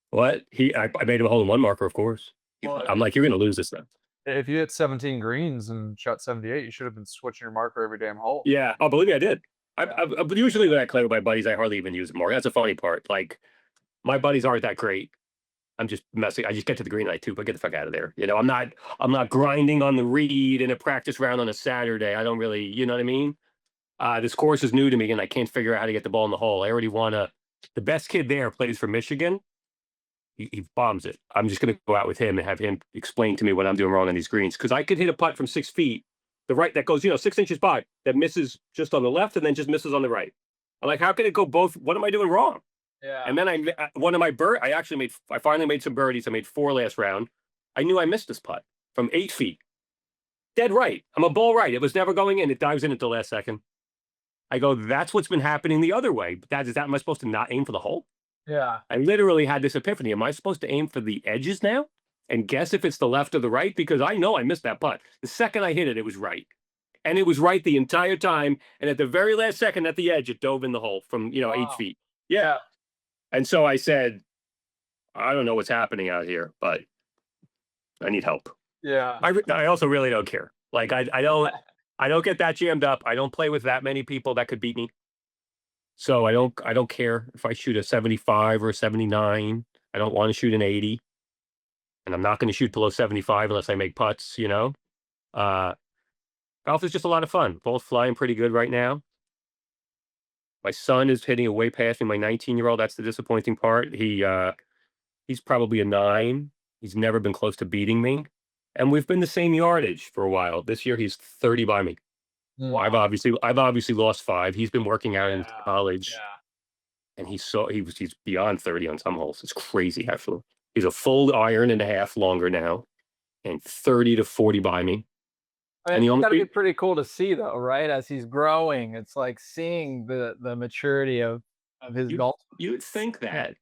What? I made him a hole in one marker, of course. I'm like, you're going to lose this thing. If you hit 17 greens and shot 78, you should have been switching your marker every damn hole. Yeah. Oh, believe me, I did. But usually when I play with my buddies, I hardly even use it more. That's the funny part. Like, my buddies aren't that great. I'm just messing. I just get to the green light too, but get the fuck out of there. I'm not grinding on the reed in a practice round on a Saturday. I don't really, you know what I mean? This course is new to me, and I can't figure out how to get the ball in the hole. I already want to. The best kid there plays for Michigan. He bombs it. I'm just going to go out with him and have him explain to me what I'm doing wrong on these greens, because I could hit a putt from 6 feet, the right that goes 6 inches by, that misses just on the left and then just misses on the right. I'm like, how can it go both? What am I doing wrong? Yeah. And then I finally made some birdies. I made 4 last round. I knew I missed this putt from 8 feet. Dead right. I'm a ball right. It was never going in. It dives in at the last second. I go, that's what's been happening the other way. Am I supposed to not aim for the hole? Yeah. I literally had this epiphany. Am I supposed to aim for the edges now and guess if it's the left or the right? Because I know I missed that putt. The second I hit it, it was right. And it was right the entire time. And at the very last second at the edge, it dove in the hole from, 8 feet. Yeah. And so I said, I don't know what's happening out here, but I need help. Yeah. I also really don't care. Like, I don't get that jammed up. I don't play with that many people that could beat me. So I don't care if I shoot a 75 or a 79. I don't want to shoot an 80. And I'm not going to shoot below 75 unless I make putts, Golf is just a lot of fun. Ball's flying pretty good right now. My son is hitting it way past me, my 19-year-old. That's the disappointing part. He's probably a 9. He's never been close to beating me. And we've been the same yardage for a while. This year he's 30 by me. Wow. I've obviously lost 5. He's been working out in college. Yeah. And he's beyond 30 on some holes. It's crazy, actually. He's a full iron and a half longer now, and 30 to 40 by me. I mean, it's gotta be pretty cool to see, though, right? As he's growing, it's like seeing the maturity of his golf. You'd think that.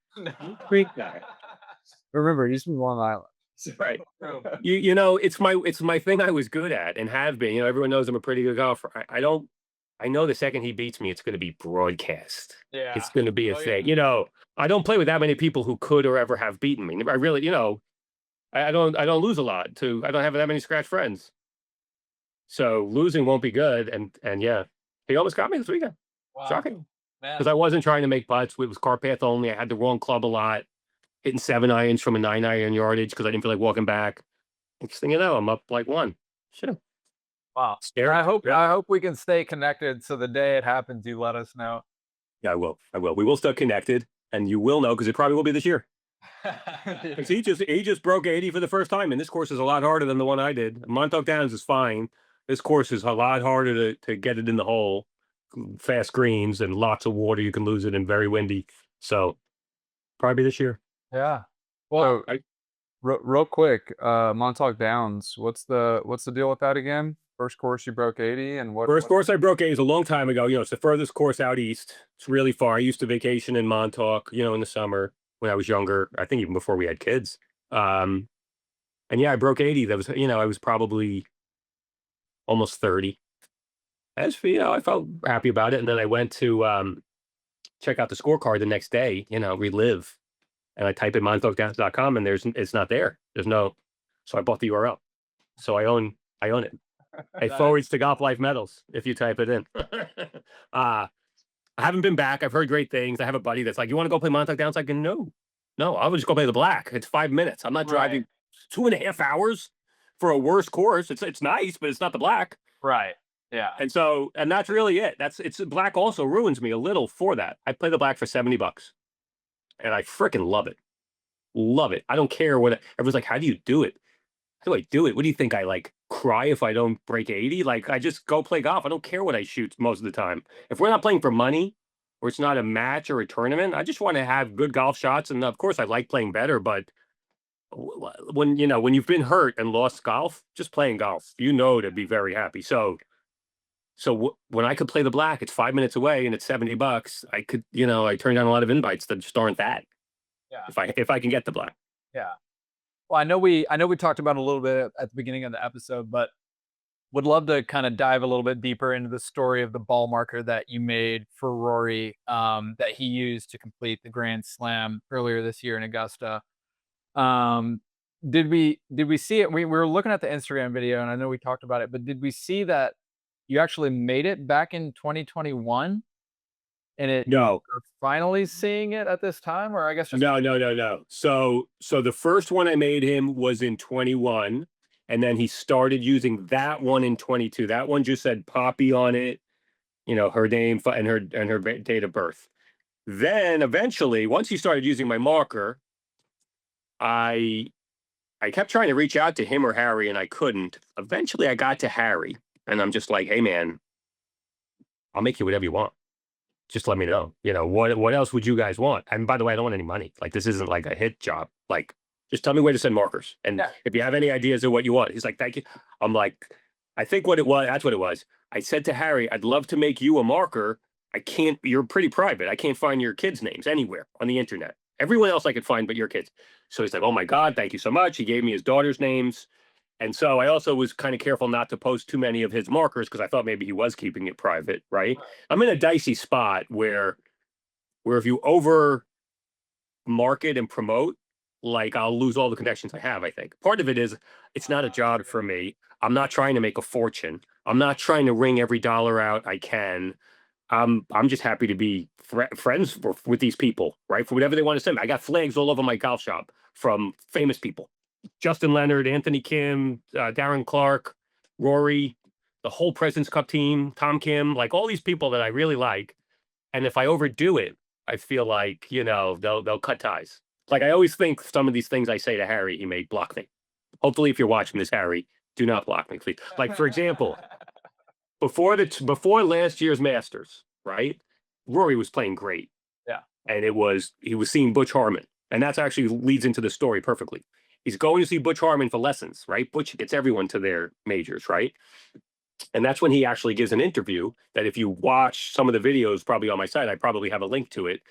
Remember, he's from Long Island. Right. It's my thing I was good at and have been. Everyone knows I'm a pretty good golfer. I know the second he beats me, it's going to be broadcast. Yeah. It's going to be a thing. I don't play with that many people who could or ever have beaten me. I really, I don't lose a lot too. I don't have that many scratch friends. So losing won't be good. And yeah, he almost got me this weekend. Wow. Shocking. Because I wasn't trying to make putts. It was car path only. I had the wrong club a lot. Hitting 7 irons from a 9 iron yardage because I didn't feel like walking back. Next thing you know, I'm up like 1. Shit. Wow. Scary. I hope Yeah. I hope we can stay connected so the day it happens, you let us know. Yeah, I will. I will. We will stay connected, and you will know because it probably will be this year. Because he just broke 80 for the first time, and this course is a lot harder than the one I did. Montauk Downs is fine. This course is a lot harder to get it in the hole. Fast greens and lots of water. You can lose it and very windy. So probably this year. Yeah. Well, So, real quick, Montauk Downs. What's the deal with that again? First course you broke 80, and First course I broke 80 is a long time ago. It's the furthest course out east. It's really far. I used to vacation in Montauk, in the summer when I was younger. I think even before we had kids. And yeah, I broke 80. That was, I was probably almost 30. I felt happy about it. And then I went to check out the scorecard the next day, relive. And I type in montaukdowns.com and it's not there. There's no, so I bought the URL. So I own it. It forwards to Golf Life Medals if you type it in. I haven't been back. I've heard great things. I have a buddy that's like, you want to go play Montauk Downs? Like, no, I would just go play the black. It's 5 minutes. I'm not driving 2.5 hours for a worse course. It's nice, but it's not the black. right. Yeah. And that's really it. It's black also ruins me a little for that. I play the black for $70 and I freaking love it. Love it. I don't care what everyone's like. How do you do it? How do I do it? What do you think? I like cry if I don't break 80? Like I just go play golf. I don't care what I shoot most of the time. If we're not playing for money or it's not a match or a tournament, I just want to have good golf shots. And of course I like playing better, but when you've been hurt and lost golf, just playing golf, to be very happy. So when I could play the black, it's 5 minutes away and it's $70. I could, I turn down a lot of invites that just aren't that. Yeah. If I can get the black. Yeah. Well, I know we talked about it a little bit at the beginning of the episode, but would love to kind of dive a little bit deeper into the story of the ball marker that you made for Rory, that he used to complete the Grand Slam earlier this year in Augusta. Did we see it? We were looking at the Instagram video, and I know we talked about it, but did we see that you actually made it back in 2021? And No. we're finally seeing it at this time, or I guess just No. So the first one I made him was in 21, and then he started using that one in 22. That one just said Poppy on it, her name and her date of birth. Then eventually, once he started using my marker, I kept trying to reach out to him or Harry, and I couldn't. Eventually, I got to Harry, and I'm just like, hey man, I'll make you whatever you want. Just let me know. What else would you guys want? And by the way, I don't want any money. Like this isn't like a hit job. Like just tell me where to send markers. And if you have any ideas of what you want, he's like, thank you. I'm like, I think that's what it was. I said to Harry, I'd love to make you a marker. You're pretty private. I can't find your kids' names anywhere on the internet. Everyone else I could find but your kids. So he's like, oh my God, thank you so much. He gave me his daughter's names. And so I also was kind of careful not to post too many of his markers because I thought maybe he was keeping it private, right? I'm in a dicey spot where if you over market and promote, like I'll lose all the connections I have, I think. Part of it is it's not a job for me. I'm not trying to make a fortune. I'm not trying to wring every dollar out I can. I'm just happy to be friends with these people, right? For whatever they want to send me. I got flags all over my golf shop from famous people. Justin Leonard, Anthony Kim, Darren Clark, Rory, the whole President's Cup team, Tom Kim, like all these people that I really like. And if I overdo it, I feel like, they'll cut ties. Like I always think some of these things I say to Harry, he may block me. Hopefully, if you're watching this, Harry, do not block me, please. Like, for example, before last year's Masters, right? Rory was playing great. Yeah. And he was seeing Butch Harmon. And that's actually leads into the story perfectly. He's going to see Butch Harmon for lessons, right? Butch gets everyone to their majors, right? And that's when he actually gives an interview that if you watch some of the videos probably on my site, I probably have a link to it.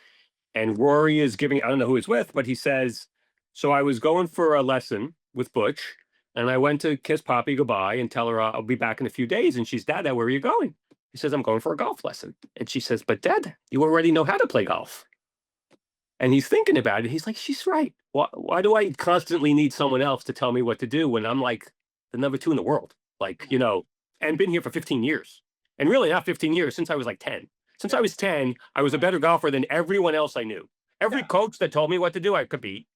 And Rory is giving, I don't know who he's with, but he says, so I was going for a lesson with Butch and I went to kiss Poppy goodbye and tell her I'll be back in a few days. And she's, Dad, where are you going? He says, I'm going for a golf lesson. And she says, but Dad, you already know how to play golf. And he's thinking about it. He's like, she's right. Why do I constantly need someone else to tell me what to do when I'm like the number 2 in the world? Like, and been here for 15 years. And really not 15 years, since I was like 10. Since I was 10, I was a better golfer than everyone else I knew. Every coach that told me what to do, I could beat.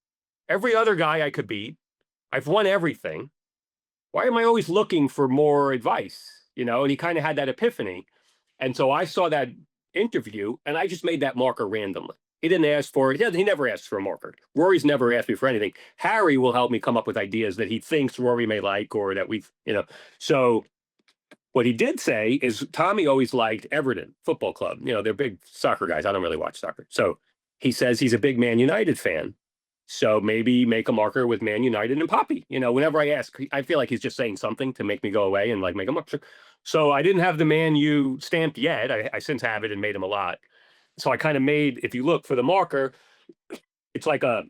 Every other guy I could beat. I've won everything. why am I always looking for more advice? You know, and he kind of had that epiphany. And so I saw that interview and I just made that marker randomly. He didn't ask for it. He never asks for a marker. Rory's never asked me for anything. Harry will help me come up with ideas that he thinks Rory may like or that we've, you know. So what he did say is Tommy always liked Everton Football Club. You know, they're big soccer guys. I don't really watch soccer. So he says he's a big Man United fan. So maybe make a marker with Man United and Poppy. You know, whenever I ask, I feel like he's just saying something to make me go away and like make a marker. So I didn't have the Man U stamp yet. I since have it and made them a lot. So I kind of made, if you look for the marker, it's like a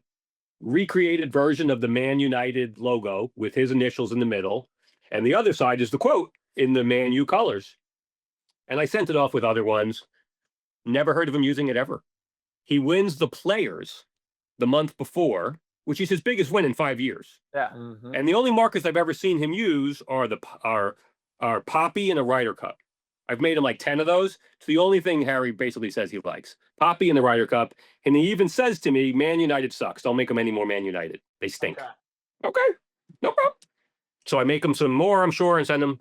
recreated version of the Man United logo with his initials in the middle. And the other side is the quote in the Man U colors. And I sent it off with other ones. Never heard of him using it ever. He wins the Players the month before, which is his biggest win in 5 years. Yeah. And the only markers I've ever seen him use are Poppy and a Ryder Cup. I've made him like 10 of those. It's the only thing Harry basically says he likes. Poppy and the Ryder Cup. And he even says to me, Man United sucks. Don't make them any more Man United. They stink. Okay. No problem. So I make him some more, I'm sure, and send him.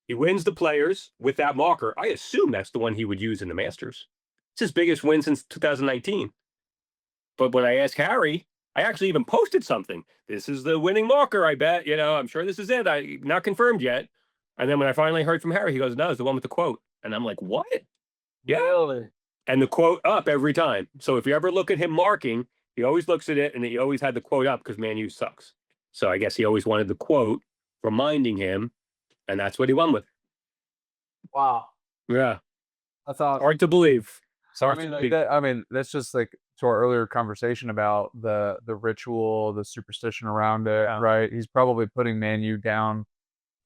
He wins the Players with that marker. I assume that's the one he would use in the Masters. It's his biggest win since 2019. But when I asked Harry, I actually even posted something. This is the winning marker, I bet. You know, I'm sure this is it. Not confirmed yet. And then when I finally heard from Harry, he goes, no, it's the one with the quote. And I'm like, what? Yeah. Really? And the quote up every time. So if you ever look at him marking, he always looks at it and he always had the quote up because Man U sucks. So I guess he always wanted the quote reminding him. And that's what he won with. Wow. Yeah. That's awesome. Hard to believe. So I mean, that's just like to our earlier conversation about the ritual, the superstition around it, right? He's probably putting Man U down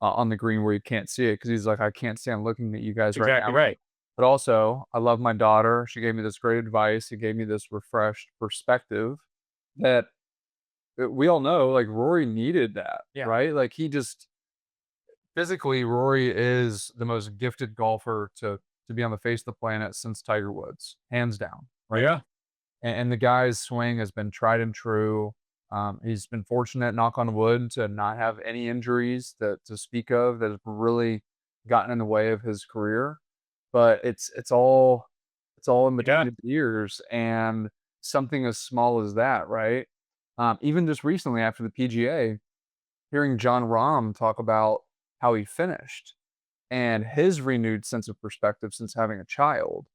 on the green where you can't see it because he's like, I can't stand looking at you guys right now. Exactly right. But also, I love my daughter. She gave me this great advice. He gave me this refreshed perspective that we all know, like Rory needed that, right? Like he just physically, Rory is the most gifted golfer to be on the face of the planet since Tiger Woods, hands down, right? Yeah. And the guy's swing has been tried and true. He's been fortunate, knock on wood, to not have any injuries to speak of that have really gotten in the way of his career. But it's all in between his ears, and something as small as that, right? Even just recently after the PGA, hearing Jon Rahm talk about how he finished and his renewed sense of perspective since having a child,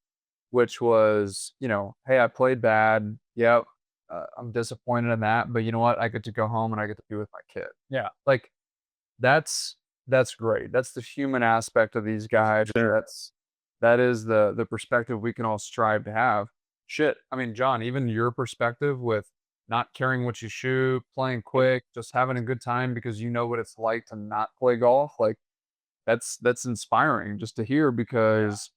which was, you know, hey, I played bad. Yep. I'm disappointed in that, but you know what? I get to go home and I get to be with my kid. Yeah. Like that's great. That's the human aspect of these guys. Sure. That is the perspective we can all strive to have. Shit. I mean, John, even your perspective with not caring what you shoot, playing quick, just having a good time because you know what it's like to not play golf. Like that's inspiring just to hear because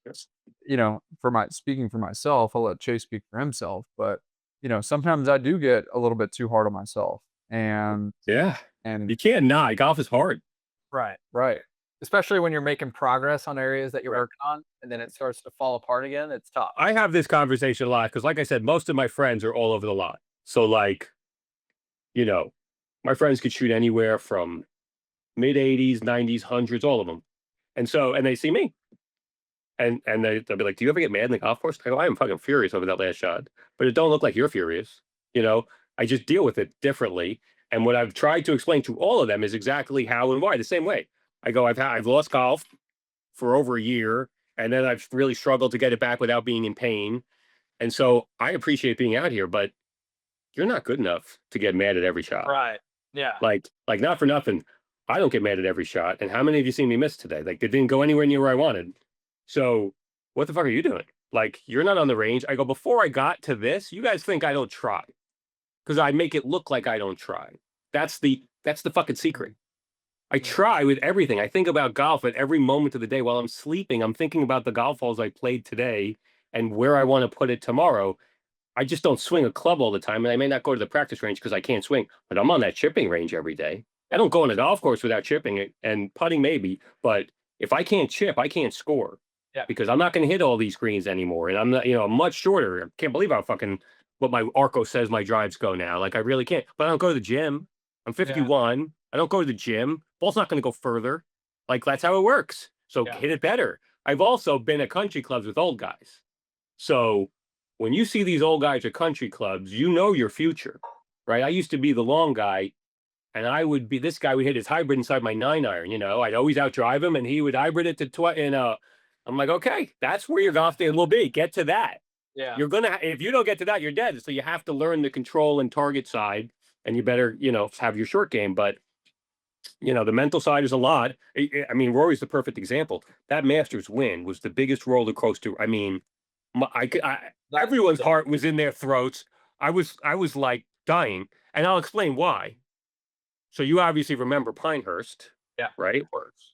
you know, speaking for myself, I'll let Chase speak for himself, but you know, sometimes I do get a little bit too hard on myself. And you can't not. Golf is hard. Right. Especially when you're making progress on areas that you're working on and then it starts to fall apart again. It's tough. I have this conversation a lot because, like I said, most of my friends are all over the lot. So, like, you know, my friends could shoot anywhere from mid 80s, 90s, hundreds, all of them. And so, and they see me. And they'll be like, do you ever get mad in the golf course? I go, I am fucking furious over that last shot. But it don't look like you're furious. You know, I just deal with it differently. And what I've tried to explain to all of them is exactly how and why. The same way. I go, I've lost golf for over a year. And then I've really struggled to get it back without being in pain. And so I appreciate being out here, but you're not good enough to get mad at every shot. Right. Yeah. Like not for nothing. I don't get mad at every shot. And how many of you seen me miss today? Like, they didn't go anywhere near where I wanted. So what the fuck are you doing? Like, you're not on the range. I go, before I got to this, you guys think I don't try because I make it look like I don't try. That's the fucking secret. I try with everything. I think about golf at every moment of the day. While I'm sleeping, I'm thinking about the golf balls I played today and where I want to put it tomorrow. I just don't swing a club all the time. And I may not go to the practice range because I can't swing, but I'm on that chipping range every day. I don't go on a golf course without chipping it, and putting maybe, but if I can't chip, I can't score. Yeah. Because I'm not going to hit all these greens anymore. And I'm not, you know, I'm much shorter. I can't believe how what my Arco says my drives go now. Like, I really can't. But I don't go to the gym. I'm 51. I don't go to the gym. Ball's not going to go further. Like, that's how it works. So hit it better. I've also been at country clubs with old guys. So when you see these old guys at country clubs, you know your future, right? I used to be the long guy, and I would be this guy would hit his hybrid inside my 9-iron. You know, I'd always outdrive him, and he would hybrid it to I'm like, okay, that's where your golf day will be. Get to that. Yeah. You're gonna if you don't get to that, you're dead. So you have to learn the control and target side, and you better, have your short game. But the mental side is a lot. I mean, Rory's the perfect example. That Masters win was the biggest roller coaster. I mean, everyone's heart was in their throats. I was like dying, and I'll explain why. So you obviously remember Pinehurst, Yeah. right?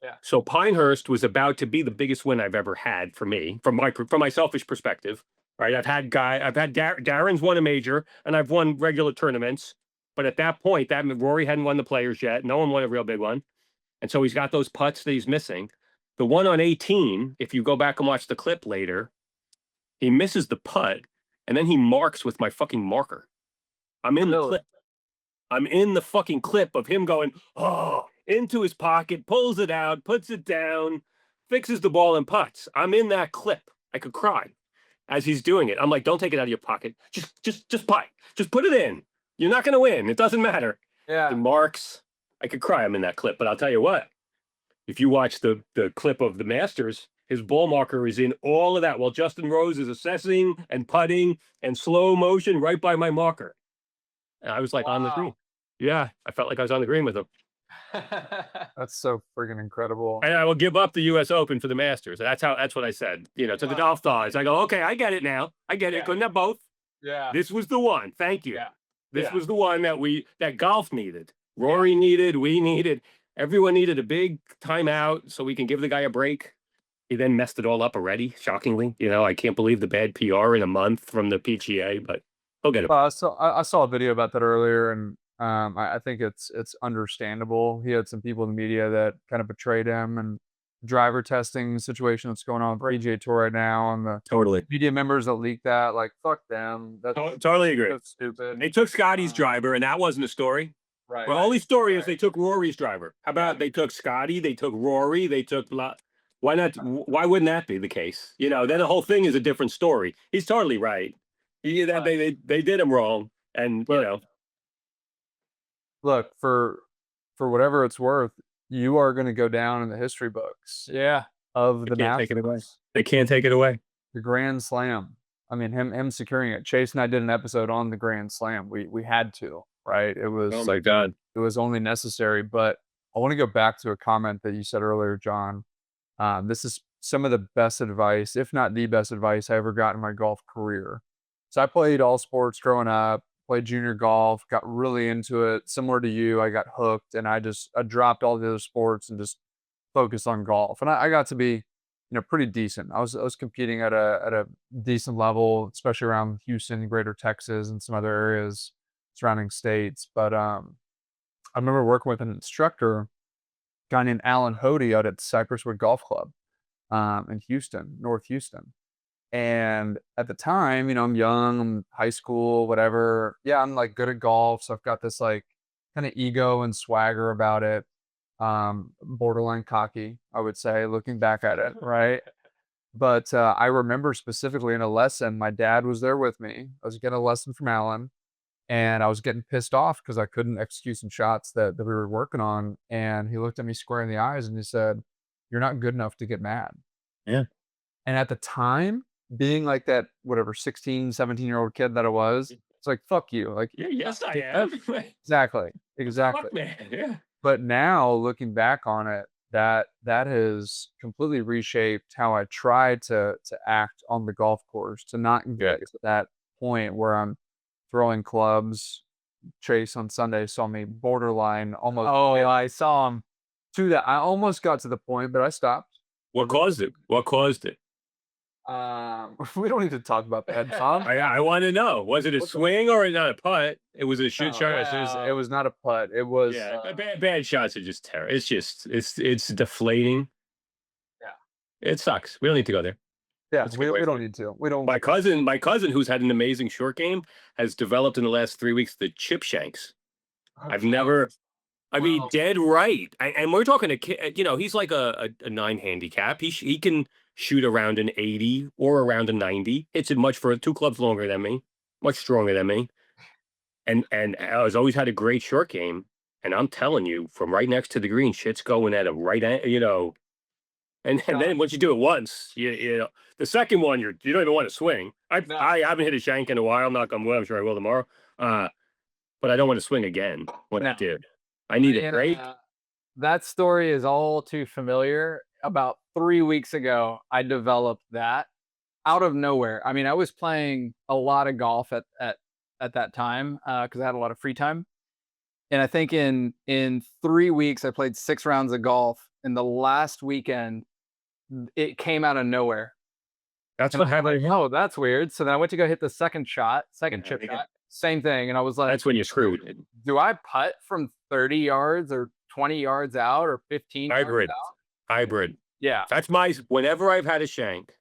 Yeah. So Pinehurst was about to be the biggest win I've ever had for me, from my selfish perspective, right? I've had Darren's won a major, and I've won regular tournaments, but at that point, Rory hadn't won the Players yet. No one won a real big one, and so he's got those putts that he's missing. The one on 18, if you go back and watch the clip later, he misses the putt, and then he marks with my fucking marker. I'm in the clip. I'm in the fucking clip of him going, into his pocket, pulls it out, puts it down, fixes the ball and putts. I'm in that clip. I could cry as he's doing it. I'm like, don't take it out of your pocket. Just putt. Just put it in. You're not going to win. It doesn't matter. Yeah. He marks. I could cry. I'm in that clip. But I'll tell you what, if you watch the clip of the Masters, his ball marker is in all of that while Justin Rose is assessing and putting and slow motion right by my marker. And I was like on the green. Yeah, I felt like I was on the green with him. That's so freaking incredible. And I will give up the U.S. Open for the Masters. That's what I said. To the golf stars. I go, okay, I get it now. I get it. Couldn't have both. Yeah. This was the one. Thank you. Yeah. This was the one that golf needed. Rory needed. We needed. Everyone needed a big timeout so we can give the guy a break. He then messed it all up already. Shockingly, I can't believe the bad PR in a month from the PGA, but he'll get it. I saw a video about that earlier, and I think it's understandable. He had some people in the media that kind of betrayed him, and driver testing situation that's going on with the PGA Tour right now, and the Totally media members that leaked that, like, fuck them. That's totally agree. so stupid. They took Scotty's driver, and that wasn't a story. Right. Well, only story is they took Rory's driver. How about they took Scotty, they took Rory, they took why not? Why wouldn't that be the case? Then the whole thing is a different story. He's totally right. They did him wrong, and Look, for whatever it's worth, you are going to go down in the history books Yeah. of the can't take it away. Masters, They can't take it away. the Grand Slam. I mean, him securing it. Chase and I did an episode on the Grand Slam. We had to, right? It was Oh my God. it was only necessary. But I want to go back to a comment that you said earlier, John. This is some of the best advice, if not the best advice I ever got in my golf career. So I played all sports growing up, played junior golf, got really into it. Similar to you, I got hooked, and I dropped all the other sports and just focused on golf. And I got to be, pretty decent. I was competing at a decent level, especially around Houston, Greater Texas, and some other areas surrounding states. But I remember working with an instructor, a guy named Alan Hody, out at Cypresswood Golf Club in Houston, North Houston. And at the time, I'm young, I'm high school, whatever. Yeah, I'm like good at golf, so I've got this like kind of ego and swagger about it. Borderline cocky, I would say, looking back at it, right? But I remember specifically in a lesson, my dad was there with me. I was getting a lesson from Alan, and I was getting pissed off because I couldn't execute some shots that we were working on. And he looked at me square in the eyes and he said, "You're not good enough to get mad." Yeah. And at the time, being like that, whatever, 16, 17-year-old kid that I was, it's like, fuck you. Like, Yeah, yes, I am. exactly. Fuck, man. Yeah. But now looking back on it, that has completely reshaped how I try to act on the golf course, to not get to that point where I'm throwing clubs. Chase on Sunday saw me borderline almost. Oh, yeah, I saw him. To that. I almost got to the point, but I stopped. What caused it? What caused it? We don't need to talk about that, Tom. I want to know. Was it a swing or not a putt? It was a shit shot. It was not a putt. It was Bad shots are just terrible. It's just it's deflating. Yeah. It sucks. We don't need to go there. Yeah, we don't need to. We don't. My cousin, who's had an amazing short game, has developed in the last 3 weeks the chip shanks. I've never I mean, Well, dead right. And we're talking a kid, you know, he's like a 9 handicap. He can shoot around an 80 or around a 90. Hits it much for 2 clubs longer than me, much stronger than me. And has always had a great short game. And I'm telling you, from right next to the green, shit's going at a you know. And then once you do it once, you know, the second one you don't even want to swing. No. I haven't hit a shank in a while. Knock on wood. I'm sure I will tomorrow. But I don't want to swing again when I No. do. I need it And, great. that story is all too familiar. About 3 weeks ago, I developed that out of nowhere. I mean, I was playing a lot of golf at that time because I had a lot of free time. And I think in 3 weeks, I played 6 rounds of golf. And the last weekend, it came out of nowhere. That's And what I'm like, happened. oh, that's weird. So then I went to go hit the second chip Yeah. shot, same thing. And I was like, That's when you're screwed. do I putt from 30 yards or 20 yards out or 15 yards Hybrid. out? Hybrid. Yeah. That's whenever I've had a shank,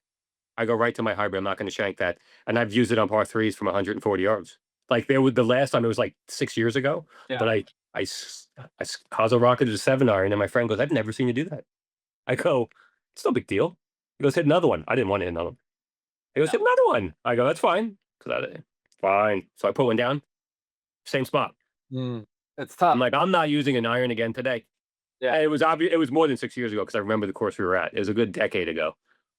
I go right to my hybrid. I'm not going to shank that. And I've used it on par threes from 140 yards. Like the last time it was like 6 years ago, Yeah. but I Hazel rocketed a 7-iron, and my friend goes, "I've never seen you do that." I go, "It's no big deal." He goes, "Hit another one." I didn't want to hit another one. He goes, "Hit another one." I go, "That's fine." Fine. So I put one down, same spot. It's tough. I'm like, I'm not using an iron again today. Yeah. And it was obvious. It was more than 6 years ago because I remember the course we were at. It was a good decade ago.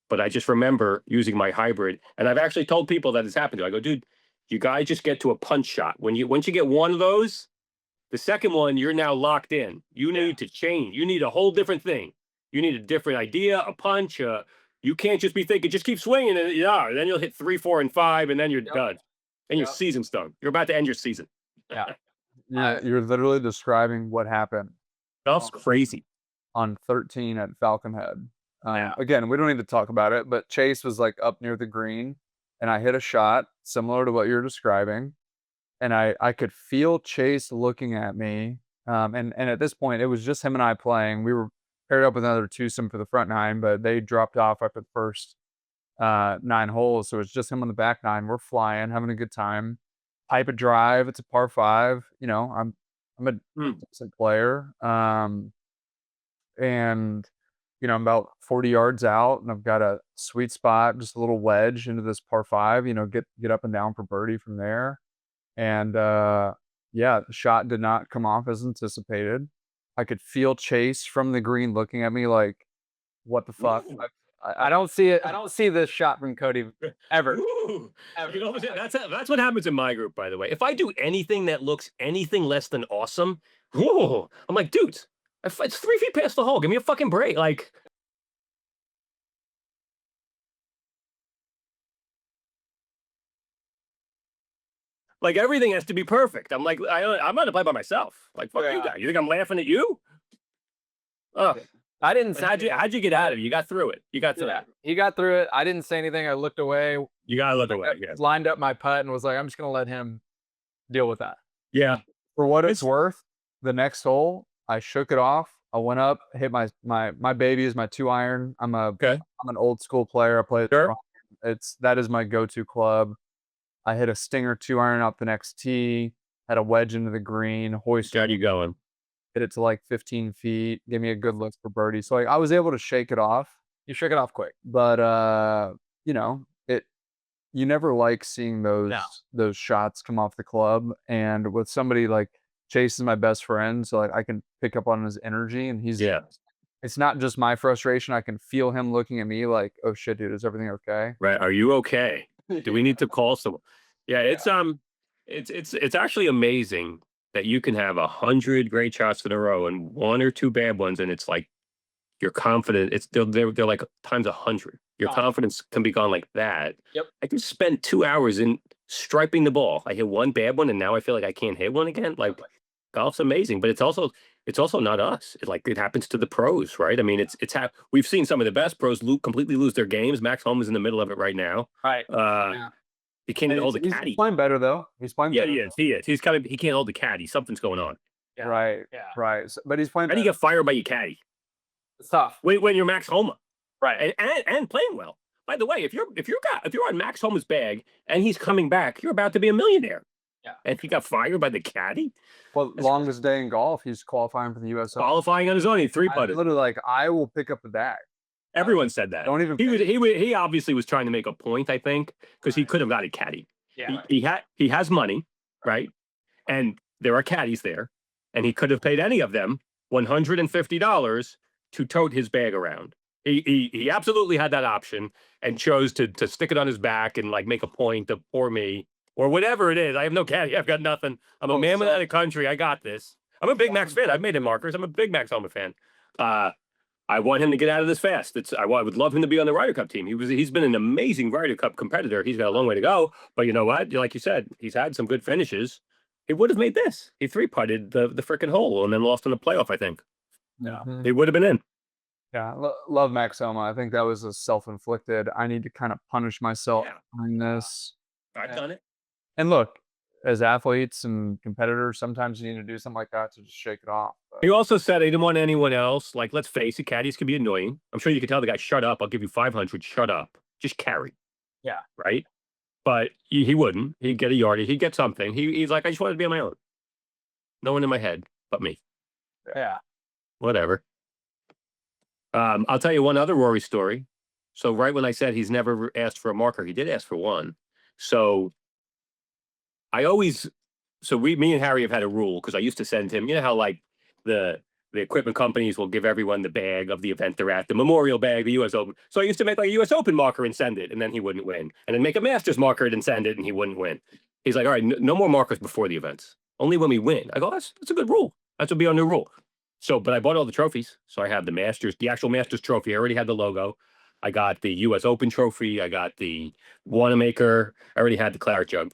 But I just remember using my hybrid, and I've actually told people that it's happened to. I go, dude, you guys just get to a punch shot. Once you get one of those, the second one, you're now locked in. You need to change. You need a whole different thing. You need a different idea, a punch. You can't just be thinking, just keep swinging. And then you'll hit 3, 4, and 5, and then you're done. And your season's done. You're about to end your season. Yeah. You're literally describing what happened That's crazy. on 13 at Falcon Head. Yeah. Again, we don't need to talk about it, but Chase was like up near the green, and I hit a shot similar to what you're describing, and I could feel Chase looking at me. And at this point, it was just him and I playing. We were paired up with another twosome for the front 9, but they dropped off after the first 9 holes, so it's just him on the back 9. We're flying, having a good time. Pipe a drive. It's a par 5. You know, I'm a decent player. And you know, I'm about 40 yards out, and I've got a sweet spot, just a little wedge into this par 5. You know, get up and down for birdie from there. And yeah, the shot did not come off as anticipated. I could feel Chase from the green looking at me like, "What the fuck?" I don't see it. I don't see this shot from Cody ever. Ooh. You know, that's what happens in my group, by the way. If I do anything that looks anything less than awesome, I'm like, dude, it's 3 feet past the hole. Give me a fucking break. Like everything has to be perfect. I'm like, I'm not to play by myself. Like, fuck you guys. You think I'm laughing at you? Oh, I didn't but say how'd you get out of it? You got through it. You got through it. He got through it. I didn't say anything. I looked away, You gotta look away. Yeah. lined up my putt, and was like, I'm just gonna let him deal with that. Yeah. For what it's worth, the next hole, I shook it off. I went up, hit my baby is my 2-iron. I'm an old school player. I play it. Sure. That is my go-to club. I hit a stinger 2-iron out the next tee, had a wedge into the green, hoisted, Got you going. hit it to like 15 feet, gave me a good look for birdie. So like I was able to shake it off, You shook it off quick. but you know, you never like seeing those shots come off the club. And with somebody like Chase is my best friend, so like I can pick up on his energy, and it's not just my frustration. I can feel him looking at me like, "Oh shit, dude, is everything okay?" Right. Are you okay? Do we need to call someone? Yeah, it's actually amazing that you can have 100 great shots in a row and 1 or 2 bad ones, and it's like you're confident. They're like times 100. Your confidence can be gone like that. Yep. I can spend 2 hours in striping the ball. I hit 1 bad one, and now I feel like I can't hit one again. Like golf's amazing, but it's also not us. It happens to the pros, right? I mean, we've seen some of the best pros completely lose their games. Max Homa is in the middle of it right now. Right. He can't hold the caddy. He's playing better though. He's playing Yeah, better. he is. He is. He can't hold the caddy. Something's going on. Yeah. Right. Yeah. Right. But he's playing How do you better. get fired by your caddy? It's tough. When you're Max Homa, Right. and playing well. By the way, if you're on Max Homa's bag and he's coming back, you're about to be a millionaire. Yeah. And he got fired by the caddy? Well, longest day in golf, he's qualifying for the US Open. Qualifying on his own, he I three-putted. literally like, I will pick up the bag. Everyone said that. Don't even He obviously was trying to make a point, I think, because he Right. could have got a caddy. Yeah. He has money, right? And there are caddies there, and he could have paid any of them $150 to tote his bag around. He absolutely had that option and chose to stick it on his back and like make a point of poor me or whatever it is. I have no caddy. I've got nothing. I'm a man without a country. I got this. I'm a Big Max fan. I've made him markers. I'm a Big Max Helmet fan. I want him to get out of this fast. I would love him to be on the Ryder Cup team. He's been an amazing Ryder Cup competitor. He's got a long way to go, but you know what? Like you said, he's had some good finishes. He would have made this. He three-putted the freaking hole and then lost in the playoff, I think. Yeah. He would have been in. Yeah. Love Max Homa. I think that was a self-inflicted. I need to kind of punish myself on this. I've done it. And look, as athletes and competitors, sometimes you need to do something like that to just shake it off. But He also said he didn't want anyone else. Like, let's face it, caddies can be annoying. I'm sure you could tell the guy, shut up. I'll give you 500. Shut up. Just carry. Yeah. Right. But he wouldn't. He'd get a yardie. He'd get something. He's like, I just wanted to be on my own. No one in my head but me. Yeah. Whatever. I'll tell you one other Rory story. So right when I said he's never asked for a marker, he did ask for one. So me and Harry have had a rule because I used to send him, you know how like the equipment companies will give everyone the bag of the event they're at, the memorial bag, the US Open. So I used to make like a US Open marker and send it, and then he wouldn't win. And then make a Masters marker and send it, and he wouldn't win. He's like, all right, no more markers before the events. Only when we win. I go, that's a good rule. That would be our new rule. So, but I bought all the trophies. So I have the Masters, the actual Masters trophy. I already had the logo. I got the US Open trophy. I got the Wanamaker. I already had the Claret Jug.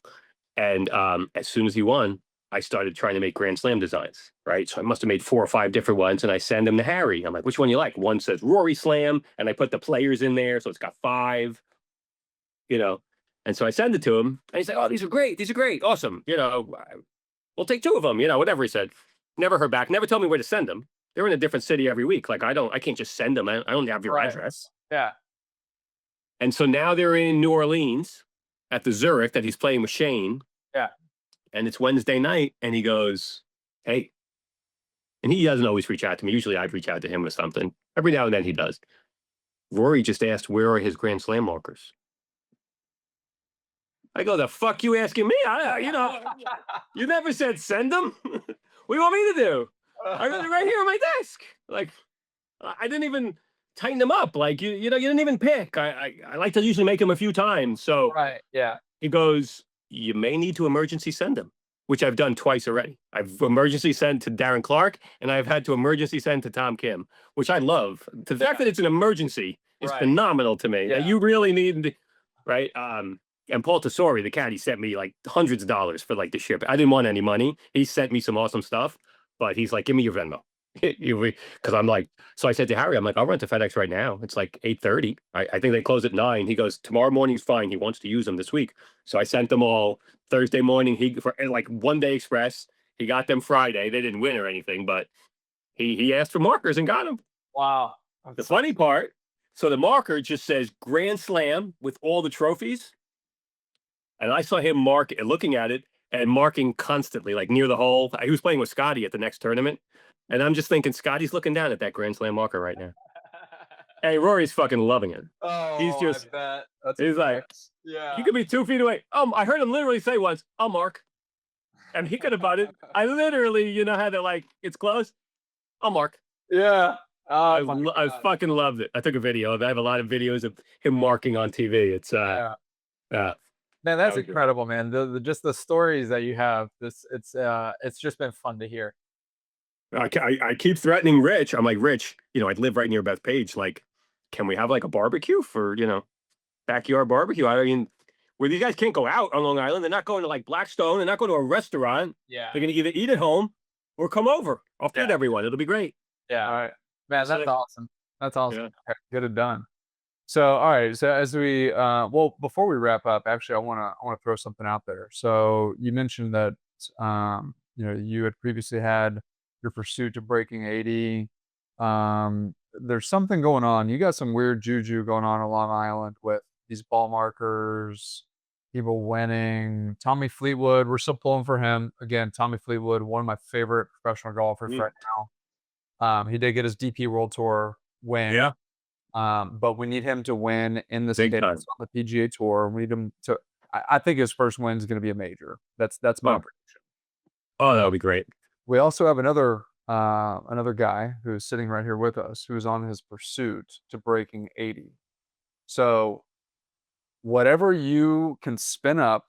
And as soon as he won, I started trying to make Grand Slam designs, right? So I must have made 4 or 5 different ones, and I send them to Harry. I'm like, which one you like? One says Rory Slam, and I put the players in there, so it's got 5, you know. And so I send it to him, and he's like, oh, these are great. These are great. Awesome. You know, we'll take 2 of them, you know, whatever he said. Never heard back. Never told me where to send them. They're in a different city every week. Like, I can't just send them. I don't have your address. Yeah. And so now they're in New Orleans at the Zurich that he's playing with Shane. Yeah. And it's Wednesday night, and he goes, hey. And he doesn't always reach out to me. Usually I'd reach out to him with something. Every now and then he does. Rory just asked, where are his Grand Slam markers? I go, the fuck you asking me? You never said send them. What do you want me to do? I got it right here on my desk. Like, I didn't even tighten them up. Like, you didn't even pick. I like to usually make them a few times. So Right. Yeah. he goes, you may need to emergency send them, which I've done twice already. I've emergency sent to Darren Clark, and I've had to emergency send to Tom Kim, which I love. The fact that it's an emergency is phenomenal to me. Yeah. You really need, right? And Paul Tesori, the caddy, sent me like hundreds of dollars for like the ship. I didn't want any money. He sent me some awesome stuff, but he's like, give me your Venmo. Because I'm like, so I said to Harry, I'm like, I'll run to FedEx right now. It's like 8:30. I think they close at 9. He goes, tomorrow morning's fine. He wants to use them this week. So I sent them all Thursday morning. For like one day express. He got them Friday. They didn't win or anything, but he asked for markers and got them. Wow. The funny part, so the marker just says Grand Slam with all the trophies. And I saw him looking at it and marking constantly, like near the hole. He was playing with Scotty at the next tournament. And I'm just thinking, Scotty's looking down at that Grand Slam marker right now. Hey, Rory's fucking loving it. Oh, He's just, I bet. he's like, yeah. you could be 2 feet away. I heard him literally say once, I'll mark. And he could have bought it. I literally, how they're like, it's close. I'll mark. Yeah. I fucking loved it. I took a video of it. I have a lot of videos of him marking on TV. It's, Man, that's incredible, man. Just the stories that you have. It's just been fun to hear. I keep threatening Rich. I'm like, Rich, I'd live right near Beth Page. Like, can we have like a barbecue for, backyard barbecue? I mean, where these guys can't go out on Long Island. They're not going to like Blackstone. They're not going to a restaurant. Yeah. They're going to either eat at home or come over. I'll feed everyone. It'll be great. Yeah. All right. Man, that's awesome. That's awesome. Yeah. Okay, get it done. So, all right. So as we, before we wrap up, actually, I want to throw something out there. So you mentioned that, you had previously had your pursuit to breaking 80. There's something going on. You got some weird juju going on Long Island with these ball markers, people winning. Tommy Fleetwood, we're still pulling for him. Again, Tommy Fleetwood, one of my favorite professional golfers right now. He did get his DP World Tour win. Yeah. But we need him to win in the Big States time. on the PGA Tour. We need him to. I think his first win is going to be a major. That's my Oh. prediction. Oh, that would be great. We also have another guy who's sitting right here with us who's on his pursuit to breaking 80. So whatever you can spin up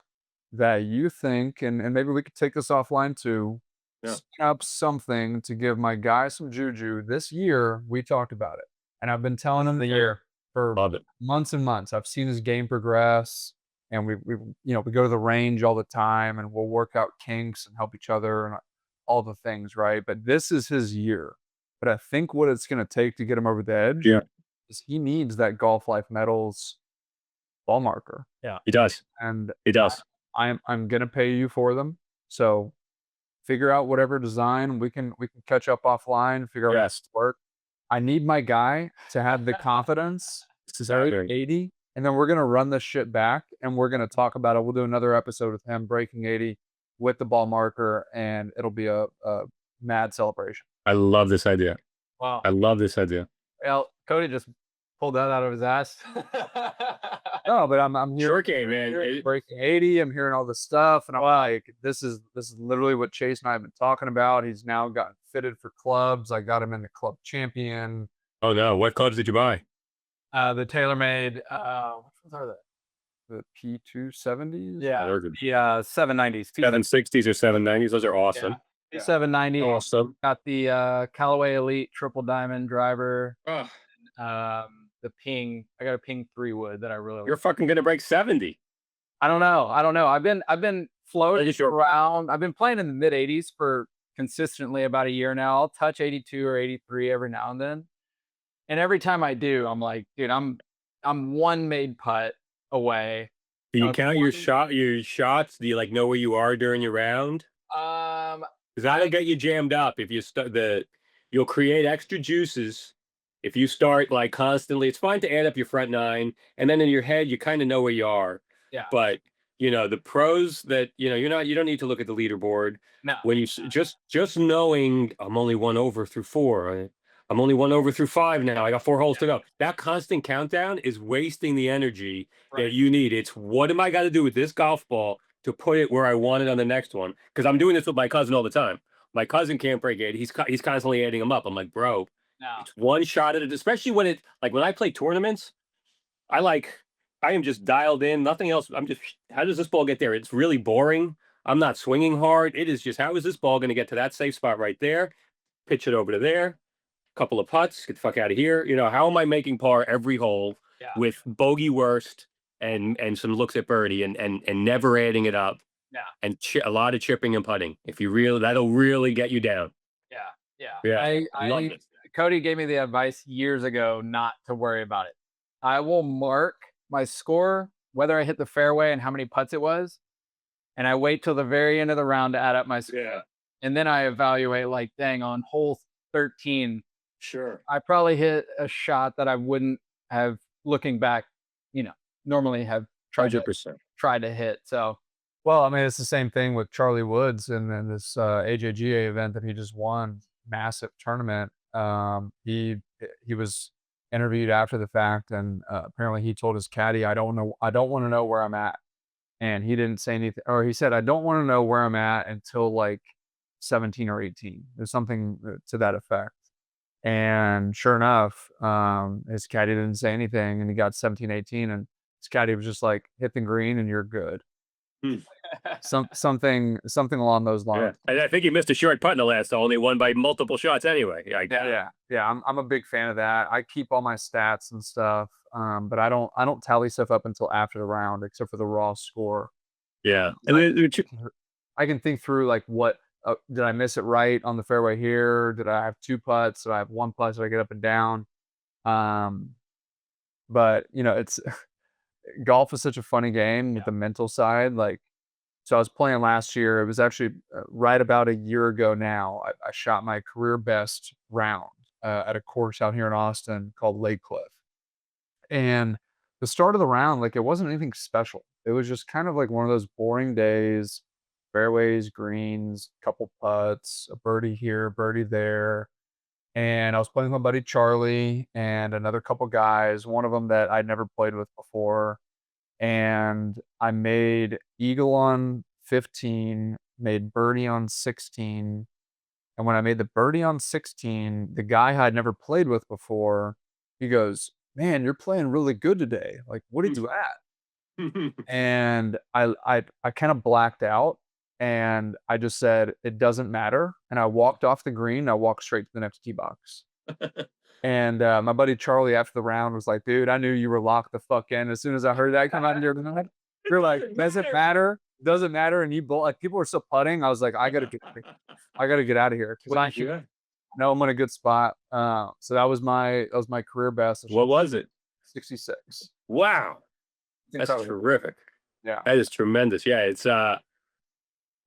that you think, and maybe we could take this offline too, Yeah. spin up something to give my guy some juju. This year, we talked about it. And I've been telling him the year for Love it. months and months. I've seen his game progress, and we go to the range all the time, and we'll work out kinks and help each other and all the things, right? But this is his year. But I think what it's going to take to get him over the edge is he needs that Golf Life Medals ball marker. Yeah, He does. And He does. I'm going to pay you for them. So figure out whatever design we can catch up offline, figure out how Yes. to work. I need my guy to have the confidence to break 80, and then we're going to run this shit back and we're going to talk about it. We'll do another episode with him breaking 80 with the ball marker, and it'll be a mad celebration. I love this idea. wow. I love this idea. Well, Cody just pulled that out of his ass. No, but I'm here. Short game, man. Breaking 80. I'm hearing all this stuff, and I'm like, this is literally what Chase and I have been talking about. He's now gotten fitted for clubs. I got him in the Club Champion. Oh no! What clubs did you buy? The TaylorMade, which ones are The P270s. they? Yeah, They're good. the 790s. 760s or 790s. Those are awesome. Yeah. 790. Awesome. Got the Callaway Elite Triple Diamond driver. Oh, The Ping. I got a Ping 3 wood that I really like. you're fucking gonna break 70. I don't know. I've been floating Just your- around. I've been playing in the mid 80s for consistently about a year now. I'll touch 82 or 83 every now and then. And every time I do, I'm like, dude, I'm one made putt away. Do you Uh, count your shots? Do you like know where you are during your round? Um, Because that'll get you jammed up if you you'll create extra juices if you start like constantly. It's fine to add up your front nine, and then in your head you kind of know where you are. Yeah. But the pros that you don't need to look at the leaderboard no. when you just knowing I'm only one over through 4. I'm only one over through 5 now. I got 4 holes to go. That constant countdown is wasting the energy that you need. It's what am I got to do with this golf ball to put it where I want it on the next one? Because I'm doing this with my cousin all the time. My cousin can't break it. He's constantly adding them up. I'm like, bro, No. it's one shot at it. Especially when when I play tournaments, I am just dialed in. Nothing else. I'm just, how does this ball get there? It's really boring. I'm not swinging hard. It is just, how is this ball going to get to that safe spot right there? Pitch it over to there. Couple of putts. Get the fuck out of here. How am I making par every hole with bogey worst and some looks at birdie and never adding it up? Yeah. And a lot of chipping and putting. That'll really get you down. Yeah. Love it. Cody gave me the advice years ago not to worry about it. I will mark my score, whether I hit the fairway and how many putts it was, and I wait till the very end of the round to add up my score. Yeah. And then I evaluate, like, dang, on hole 13, Sure. I probably hit a shot that I wouldn't have, looking back, normally have tried 100%. to hit. So, Well, I mean, it's the same thing with Charlie Woods and then this AJGA event that he just won, massive tournament. He was interviewed after the fact, and apparently he told his caddy, I don't want to know where I'm at. And he didn't say anything, or he said, I don't want to know where I'm at until like 17 or 18. There's something to that effect. And sure enough, his caddy didn't say anything, and he got 17, 18, and his caddy was just like, hit the green and you're good. Something along those lines. Yeah. I think he missed a short putt in the last hole, and he won by multiple shots anyway. Yeah. I'm a big fan of that. I keep all my stats and stuff, but I don't tally stuff up until after the round, except for the raw score. Yeah. I can think through like what did I miss it right on the fairway here? Did I have 2 putts? Did I have 1 putt? Did I get up and down? But it's golf is such a funny game with the mental side. Like, so I was playing last year. It was actually right about a year ago now. I shot my career best round at a course out here in Austin called Lake Cliff. And the start of the round, like, it wasn't anything special. It was just kind of like one of those boring days, fairways, greens, couple putts, a birdie here, a birdie there, and I was playing with my buddy Charlie and another couple guys, one of them that I'd never played with before, and I made eagle on 15, made birdie on 16, and when I made the birdie on 16, the guy I'd never played with before, he goes, "Man, you're playing really good today. Like, what are you at?" And I kinda blacked out, and I just said, "It doesn't matter," and I walked off the green, I walked straight to the next tee box. And, my buddy Charlie after the round was like, "Dude, I knew you were locked the fuck in." As soon as I heard that come out of your mouth, you're like, "Doesn't matter, doesn't matter," and you both like, people were still putting, I was like, I gotta get out of here 'cause What did you get? know I'm in a good spot." So that was my career best. I What shot was it? 66. Wow, I think that's that was terrific. yeah. That is tremendous. Yeah, it's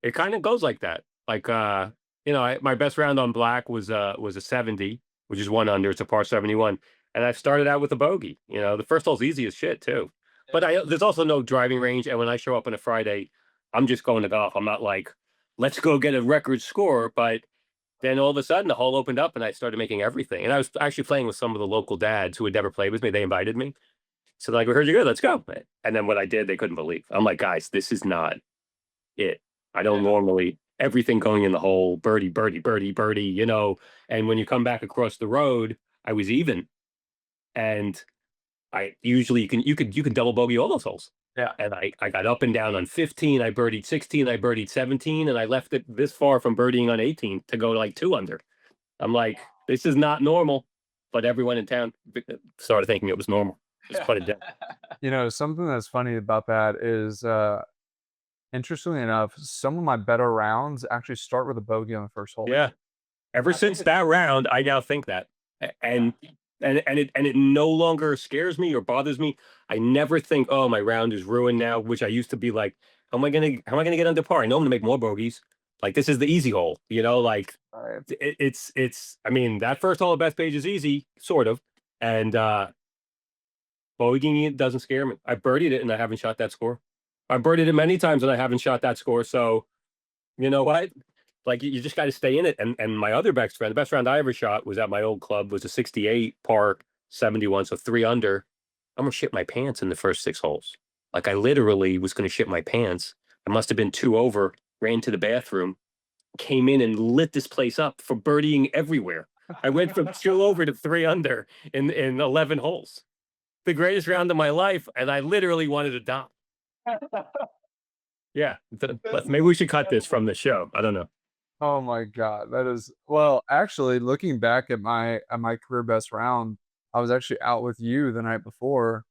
it kind of goes like that. Like my best round on black was a 70, which is 1 under. It's a par 71, and I started out with a bogey. The first hole's easy as shit too. But there's also no driving range, and when I show up on a Friday, I'm just going to golf. I'm not like, let's go get a record score. But then all of a sudden, the hole opened up, and I started making everything. And I was actually playing with some of the local dads who had never played with me. They invited me, so like, we heard you good, let's go. And then what I did, they couldn't believe. I'm like, guys, this is not it. I don't normally everything going in the hole, birdie, birdie, birdie, birdie. And when you come back across the road, I was even. And I usually you can double bogey all those holes. Yeah. And I got up and down on 15, I birdied 16, I birdied 17, and I left it this far from birdieing on 18 to go to like 2 under. I'm like, this is not normal. But everyone in town started thinking it was normal. Just put it down. Something that's funny about that is, interestingly enough, some of my better rounds actually start with a bogey on the first hole. Yeah. Ever since that round, I now think that. And it no longer scares me or bothers me. I never think, oh, my round is ruined now, which I used to be like, how am I gonna get under par? I know I'm gonna make more bogeys. Like, this is the easy hole, like Right. it's I mean, that first hole at Bethpage is easy, sort of. And bogeying it doesn't scare me. I birdied it and I haven't shot that score. I birdied it many times and I haven't shot that score. So you know what? Like, you just got to stay in it. And my other best friend, the best round I ever shot was at my old club, was a 68 par 71, so 3 under. I'm gonna shit my pants in the first 6 holes. Like, I literally was gonna shit my pants. I must have been 2 over, ran to the bathroom, came in and lit this place up for birdieing everywhere. I went from 2 over to 3 under in 11 holes. The greatest round of my life, and I literally wanted to die. Yeah, maybe we should cut this from the show. I don't know. Oh my god, that is well, actually, looking back at my career best round, I was actually out with you the night before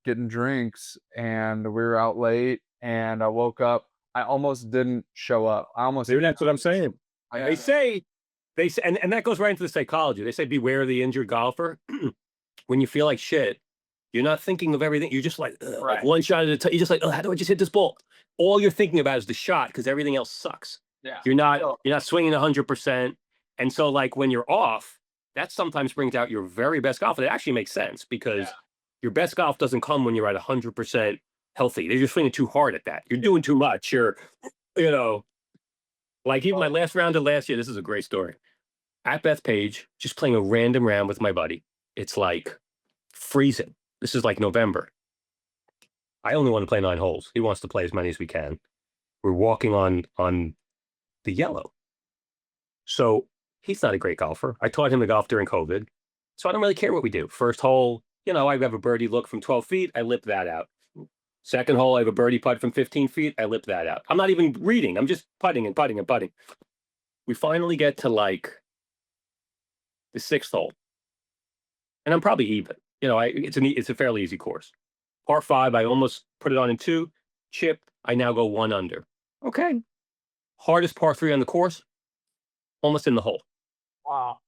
getting drinks, and we were out late, and I woke up. I almost didn't show up. I almost Maybe that's what I'm saying. I They say, and that goes right into the psychology. They say, beware of the injured golfer. When you feel like shit, you're not thinking of everything. You're just like, like Right. one shot at a time. You're just like, oh, how do I just hit this ball? All you're thinking about is the shot because everything else sucks. Yeah. You're not swinging 100%. And so, like, when you're off, that sometimes brings out your very best golf. And it actually makes sense because Yeah. your best golf doesn't come when you're at 100% healthy. You're just swinging too hard at that. You're doing too much. You know, like, even my last round of last year, this is a great story. At Bethpage, just playing a random round with my buddy. It's like freezing. This is like November. I only want to play 9 holes. He wants to play as many as we can. We're walking on the yellow. So he's not a great golfer. I taught him to golf during COVID. So I don't really care what we do. First hole, I have a birdie look from 12 feet. I lip that out. Second hole, I have a birdie putt from 15 feet. I lip that out. I'm not even reading. I'm just putting and putting and putting. We finally get to like the 6th hole. And I'm probably even. It's a fairly easy course. Par 5, I almost put it on in 2. Chip, I now go 1 under. Okay. Hardest par 3 on the course, almost in the hole. Wow.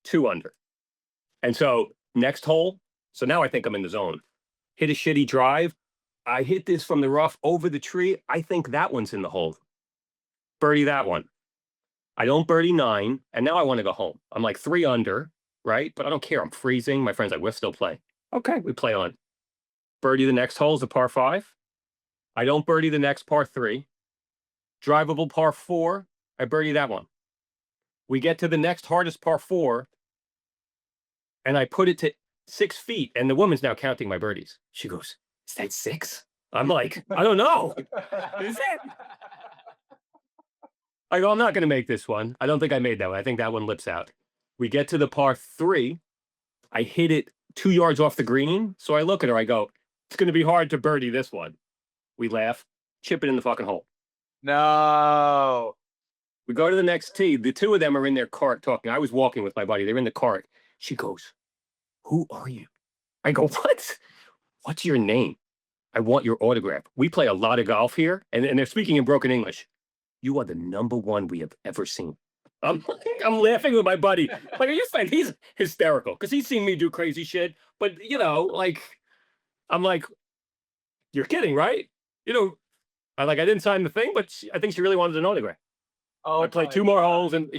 2 under. And so next hole, so now I think I'm in the zone. Hit a shitty drive. I hit this from the rough over the tree. I think that one's in the hole. Birdie that one. I don't birdie 9, and now I want to go home. I'm like 3 under, right? But I don't care. I'm freezing. My friend's like, we're still playing. Okay, we play on. birdie the next hole is a par 5. I don't birdie the next par 3. Drivable par 4, I birdie that one. We get to the next hardest par 4, and I put it to 6 feet, and the woman's now counting my birdies. She goes, "Is that 6?" I'm like, "I don't know. Is it?" I go, "I'm not going to make this one." I don't think I made that one. I think that one lips out. We get to the par 3. I hit it 2 yards off the green. So I look at her. I go, "It's going to be hard to birdie this one." We laugh, chip it in the fucking hole. No. We go to the next tee. The two of them are in their cart talking. I was walking with my buddy. They're in the cart. She goes, "Who are you?" I go, "What? What's your name? I want your autograph. We play a lot of golf here." And they're speaking in broken English. "You are the number one we have ever seen." I'm laughing with my buddy. Like, are you saying he's hysterical because he's seen me do crazy shit. But, like, I'm like, "You're kidding, right?" I didn't sign the thing, but I think she really wanted an autograph. Oh, I played 2 more holes, and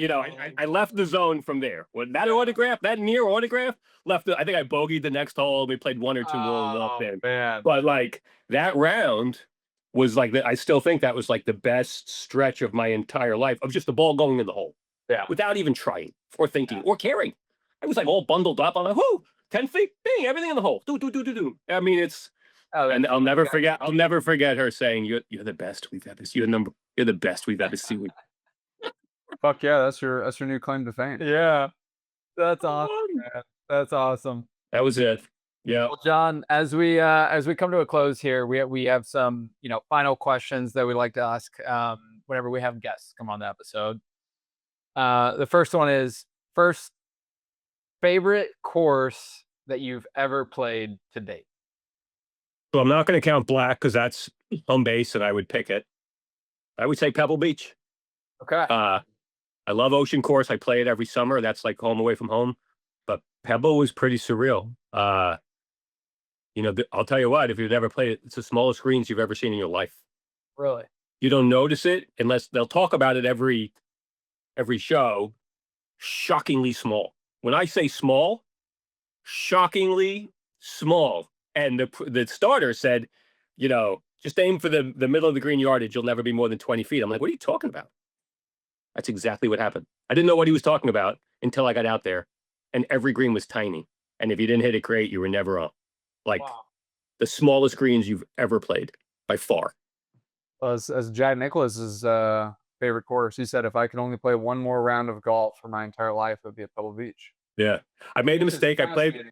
I left the zone from there. With that autograph, that near autograph, left. I think I bogeyed the next hole. We played 1 or 2 more up there. Man. But like that round was like I still think that was like the best stretch of my entire life of just the ball going in the hole. Yeah. Without even trying or thinking or caring. I was like all bundled up. I'm like, whoo, 10 feet, bing, everything in the hole. Do. I mean, it's. And I'll never forget. I'll never forget her saying, "You're the best we've ever seen. You're the best we've ever seen." Fuck yeah, that's your new claim to fame. Yeah. That's awesome, man. That's awesome. That was it. Yeah. Well, John, as we come to a close here, we have some final questions that we like to ask whenever we have guests come on the episode. The first one is favorite course that you've ever played to date. So I'm not going to count Black because that's home base, and I would pick it. I would say Pebble Beach. Okay. I love Ocean Course. I play it every summer. That's like home away from home. But Pebble was pretty surreal. I'll tell you what, if you've never played it, it's the smallest greens you've ever seen in your life. Really? You don't notice it unless they'll talk about it every show. Shockingly small. When I say small, shockingly small. And the starter said, just aim for the middle of the green yardage. You'll never be more than 20 feet. I'm like, what are you talking about? That's exactly what happened. I didn't know what he was talking about until I got out there. And every green was tiny. And if you didn't hit it great, you were never up. Like the smallest greens you've ever played by far. Well, as Jack Nicklaus's favorite course, he said, if I could only play one more round of golf for my entire life, it would be at Pebble Beach. Yeah. I made a mistake. I played.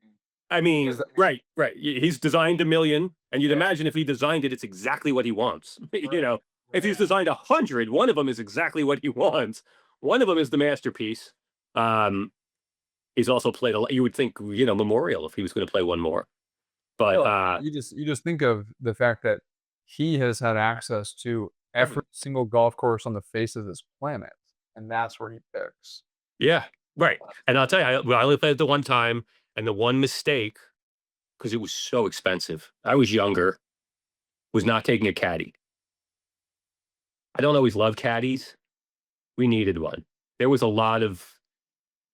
I mean, right. He's designed 1 million, and you'd imagine if he designed it, it's exactly what he wants. If he's designed 100, one of them is exactly what he wants. One of them is the masterpiece. He's also played a lot. You would think, Memorial if he was going to play one more. But you just think of the fact that he has had access to every single golf course on the face of this planet, and that's where he picks. Yeah, right. And I'll tell you, I only played it the one time. And the one mistake, because it was so expensive, I was younger, was not taking a caddy. I don't always love caddies. We needed one. There was a lot of,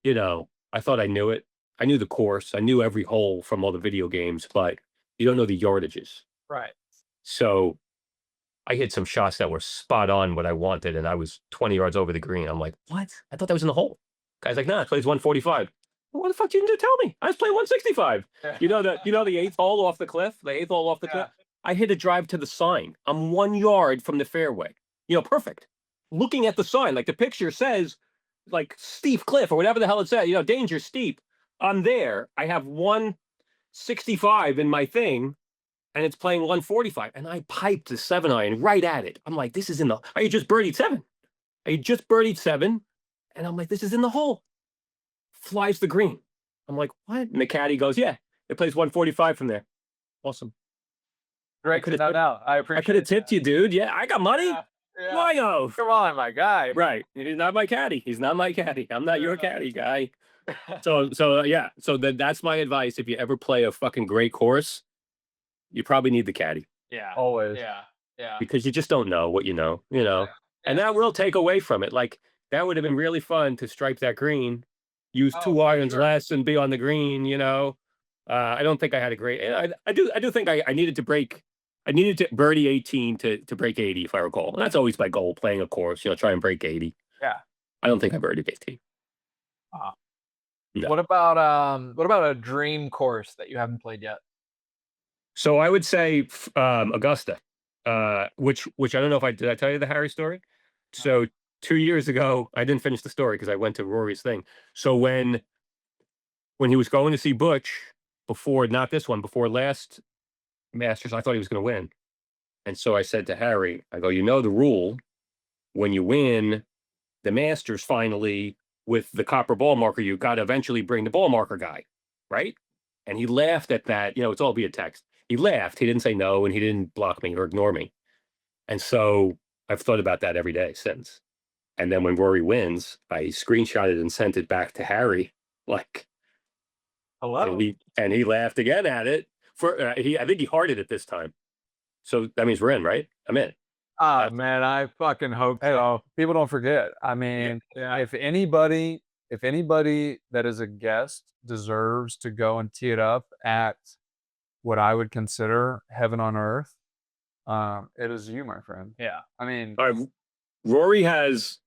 I thought I knew it. I knew the course. I knew every hole from all the video games, but you don't know the yardages. Right. So I hit some shots that were spot on what I wanted, and I was 20 yards over the green. I'm like, what? I thought that was in the hole. Guy's like, nah, it plays 145. What the fuck didn't you tell me? I was playing 165. The 8th hole off the cliff? The 8th hole off the cliff? I hit a drive to the sign. I'm 1 yard from the fairway. Perfect. Looking at the sign, like the picture says, like steep cliff or whatever the hell it said, danger steep. I'm there. I have 165 in my thing, and it's playing 145. And I piped the 7-iron right at it. I'm like, this is in the. I had just birdied 7. And I'm like, this is in the hole. Flies the green. I'm like, what? And the caddy goes, yeah, it plays 145 from there. Awesome. Great. I appreciate it. I could have tipped you, dude. Yeah, I got money. Yeah. Why no? Come on, my guy. Right. He's not my caddy. I'm not your caddy, guy. So that's my advice. If you ever play a fucking great course, you probably need the caddy. Yeah. Always. Yeah. Because you just don't know what you know. And that will take away from it. Like, that would have been really fun to stripe that green. Use 2 irons less and be on the green, I don't think I had a great. I do think I needed to break. I needed to birdie 18 to break 80, if I recall. And that's always my goal, playing a course. Try and break 80. Yeah. I don't think I birdied 18. No. What about a dream course that you haven't played yet? So I would say Augusta, which I don't know if did I tell you the Harry story? So 2 years ago, I didn't finish the story because I went to Rory's thing. So when he was going to see Butch before, not this one, before last Masters, I thought he was going to win. And so I said to Harry, I go, the rule, when you win the Masters finally with the copper ball marker, you got to eventually bring the ball marker guy, right? And he laughed at that. It's all via text. He laughed. He didn't say no, and he didn't block me or ignore me. And so I've thought about that every day since. And then when Rory wins, I screenshotted and sent it back to Harry, like, hello. And he laughed again at it. I think he hearted it this time. So that means we're in, right? I'm in. Man, I fucking hope Hey, so. people don't forget. I mean, Yeah. if anybody that is a guest deserves to go and tee it up at what I would consider heaven on earth, it is you, my friend. Yeah. I mean, All right, Rory has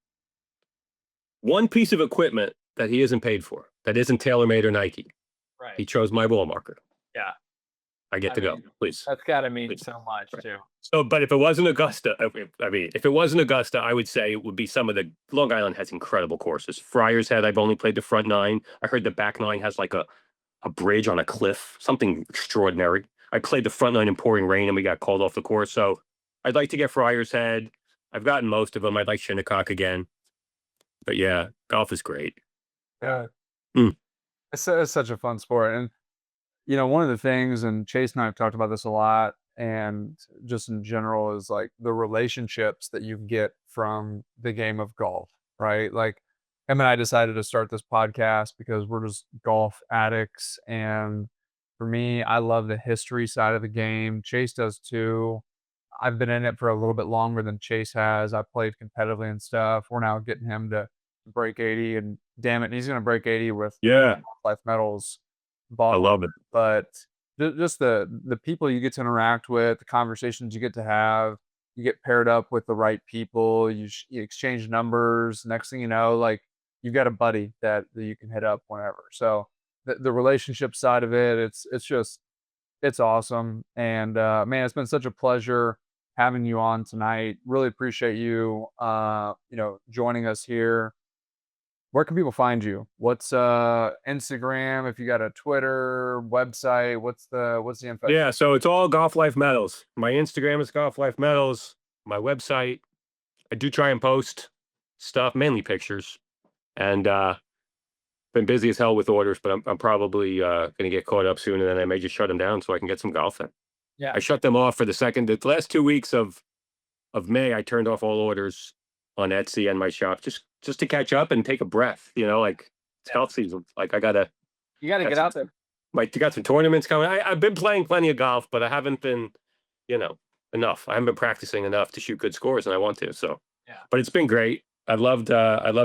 one piece of equipment that he isn't paid for, that isn't TaylorMade or Nike. Right. He chose my ball marker. Yeah. I get to go, please. That's got to mean Please. so much too. So, but if it wasn't Augusta, if it wasn't Augusta, I would say it would be some of the Long Island has incredible courses. Friars Head, I've only played the front 9. I heard the back 9 has like a bridge on a cliff, something extraordinary. I played the front 9 in pouring rain and we got called off the course. So I'd like to get Friars Head. I've gotten most of them. I'd like Shinnecock again. But yeah, golf is great. yeah, Mm. it's such a fun sport. And one of the things, and Chase and I have talked about this a lot, and just in general, is like the relationships that you get from the game of golf, right? Like him and I decided to start this podcast because we're just golf addicts. And for me, I love the history side of the game. Chase does too. I've been in it for a little bit longer than Chase has. I played competitively and stuff. We're now getting him to break 80, and damn it, he's going to break 80 with life medals. I love it. But just the people you get to interact with, the conversations you get to have, you get paired up with the right people, you exchange numbers. Next thing you know, like you've got a buddy that you can hit up whenever. So the relationship side of it, it's awesome. And man, it's been such a pleasure having you on tonight. Really appreciate you joining us here. Where can people find you? What's Instagram? If you got a Twitter, website, what's the info? Yeah, so it's all Golf Life Medals. My Instagram is Golf Life Medals. My website, I do try and post stuff, mainly pictures, and been busy as hell with orders. But I'm probably going to get caught up soon, and then I may just shut them down so I can get some golf in. Yeah. I shut them off for the last 2 weeks of May. I turned off all orders on Etsy and my shop just to catch up and take a breath. Like it's health season. Like you gotta get out there. You got some tournaments coming. I've been playing plenty of golf, but I haven't been, enough. I haven't been practicing enough to shoot good scores, and I want to. So, yeah. But it's been great. I loved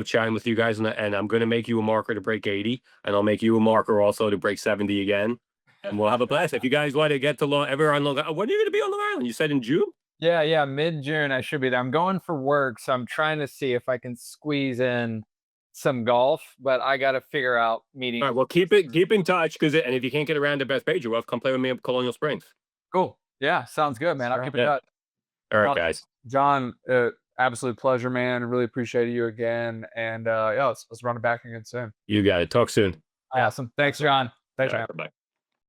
chatting with you guys, and I'm going to make you a marker to break 80, and I'll make you a marker also to break 70 again, and we'll have a blast. If you guys want to get to Long Island, when are you going to be on Long Island? You said in June? Yeah, mid-June I should be there. I'm going for work, so I'm trying to see if I can squeeze in some golf, but I got to figure out meetings. All right, well, keep in touch, and if you can't get around to Best Page, you're welcome. Come play with me at Colonial Springs. Cool. Yeah, sounds good, man. I'll keep in touch. All right, guys. John, absolute pleasure, man. Really appreciate you again, and let's run it back again soon. You got it. Talk soon. Awesome. Thanks, John. Thanks, man. Bye.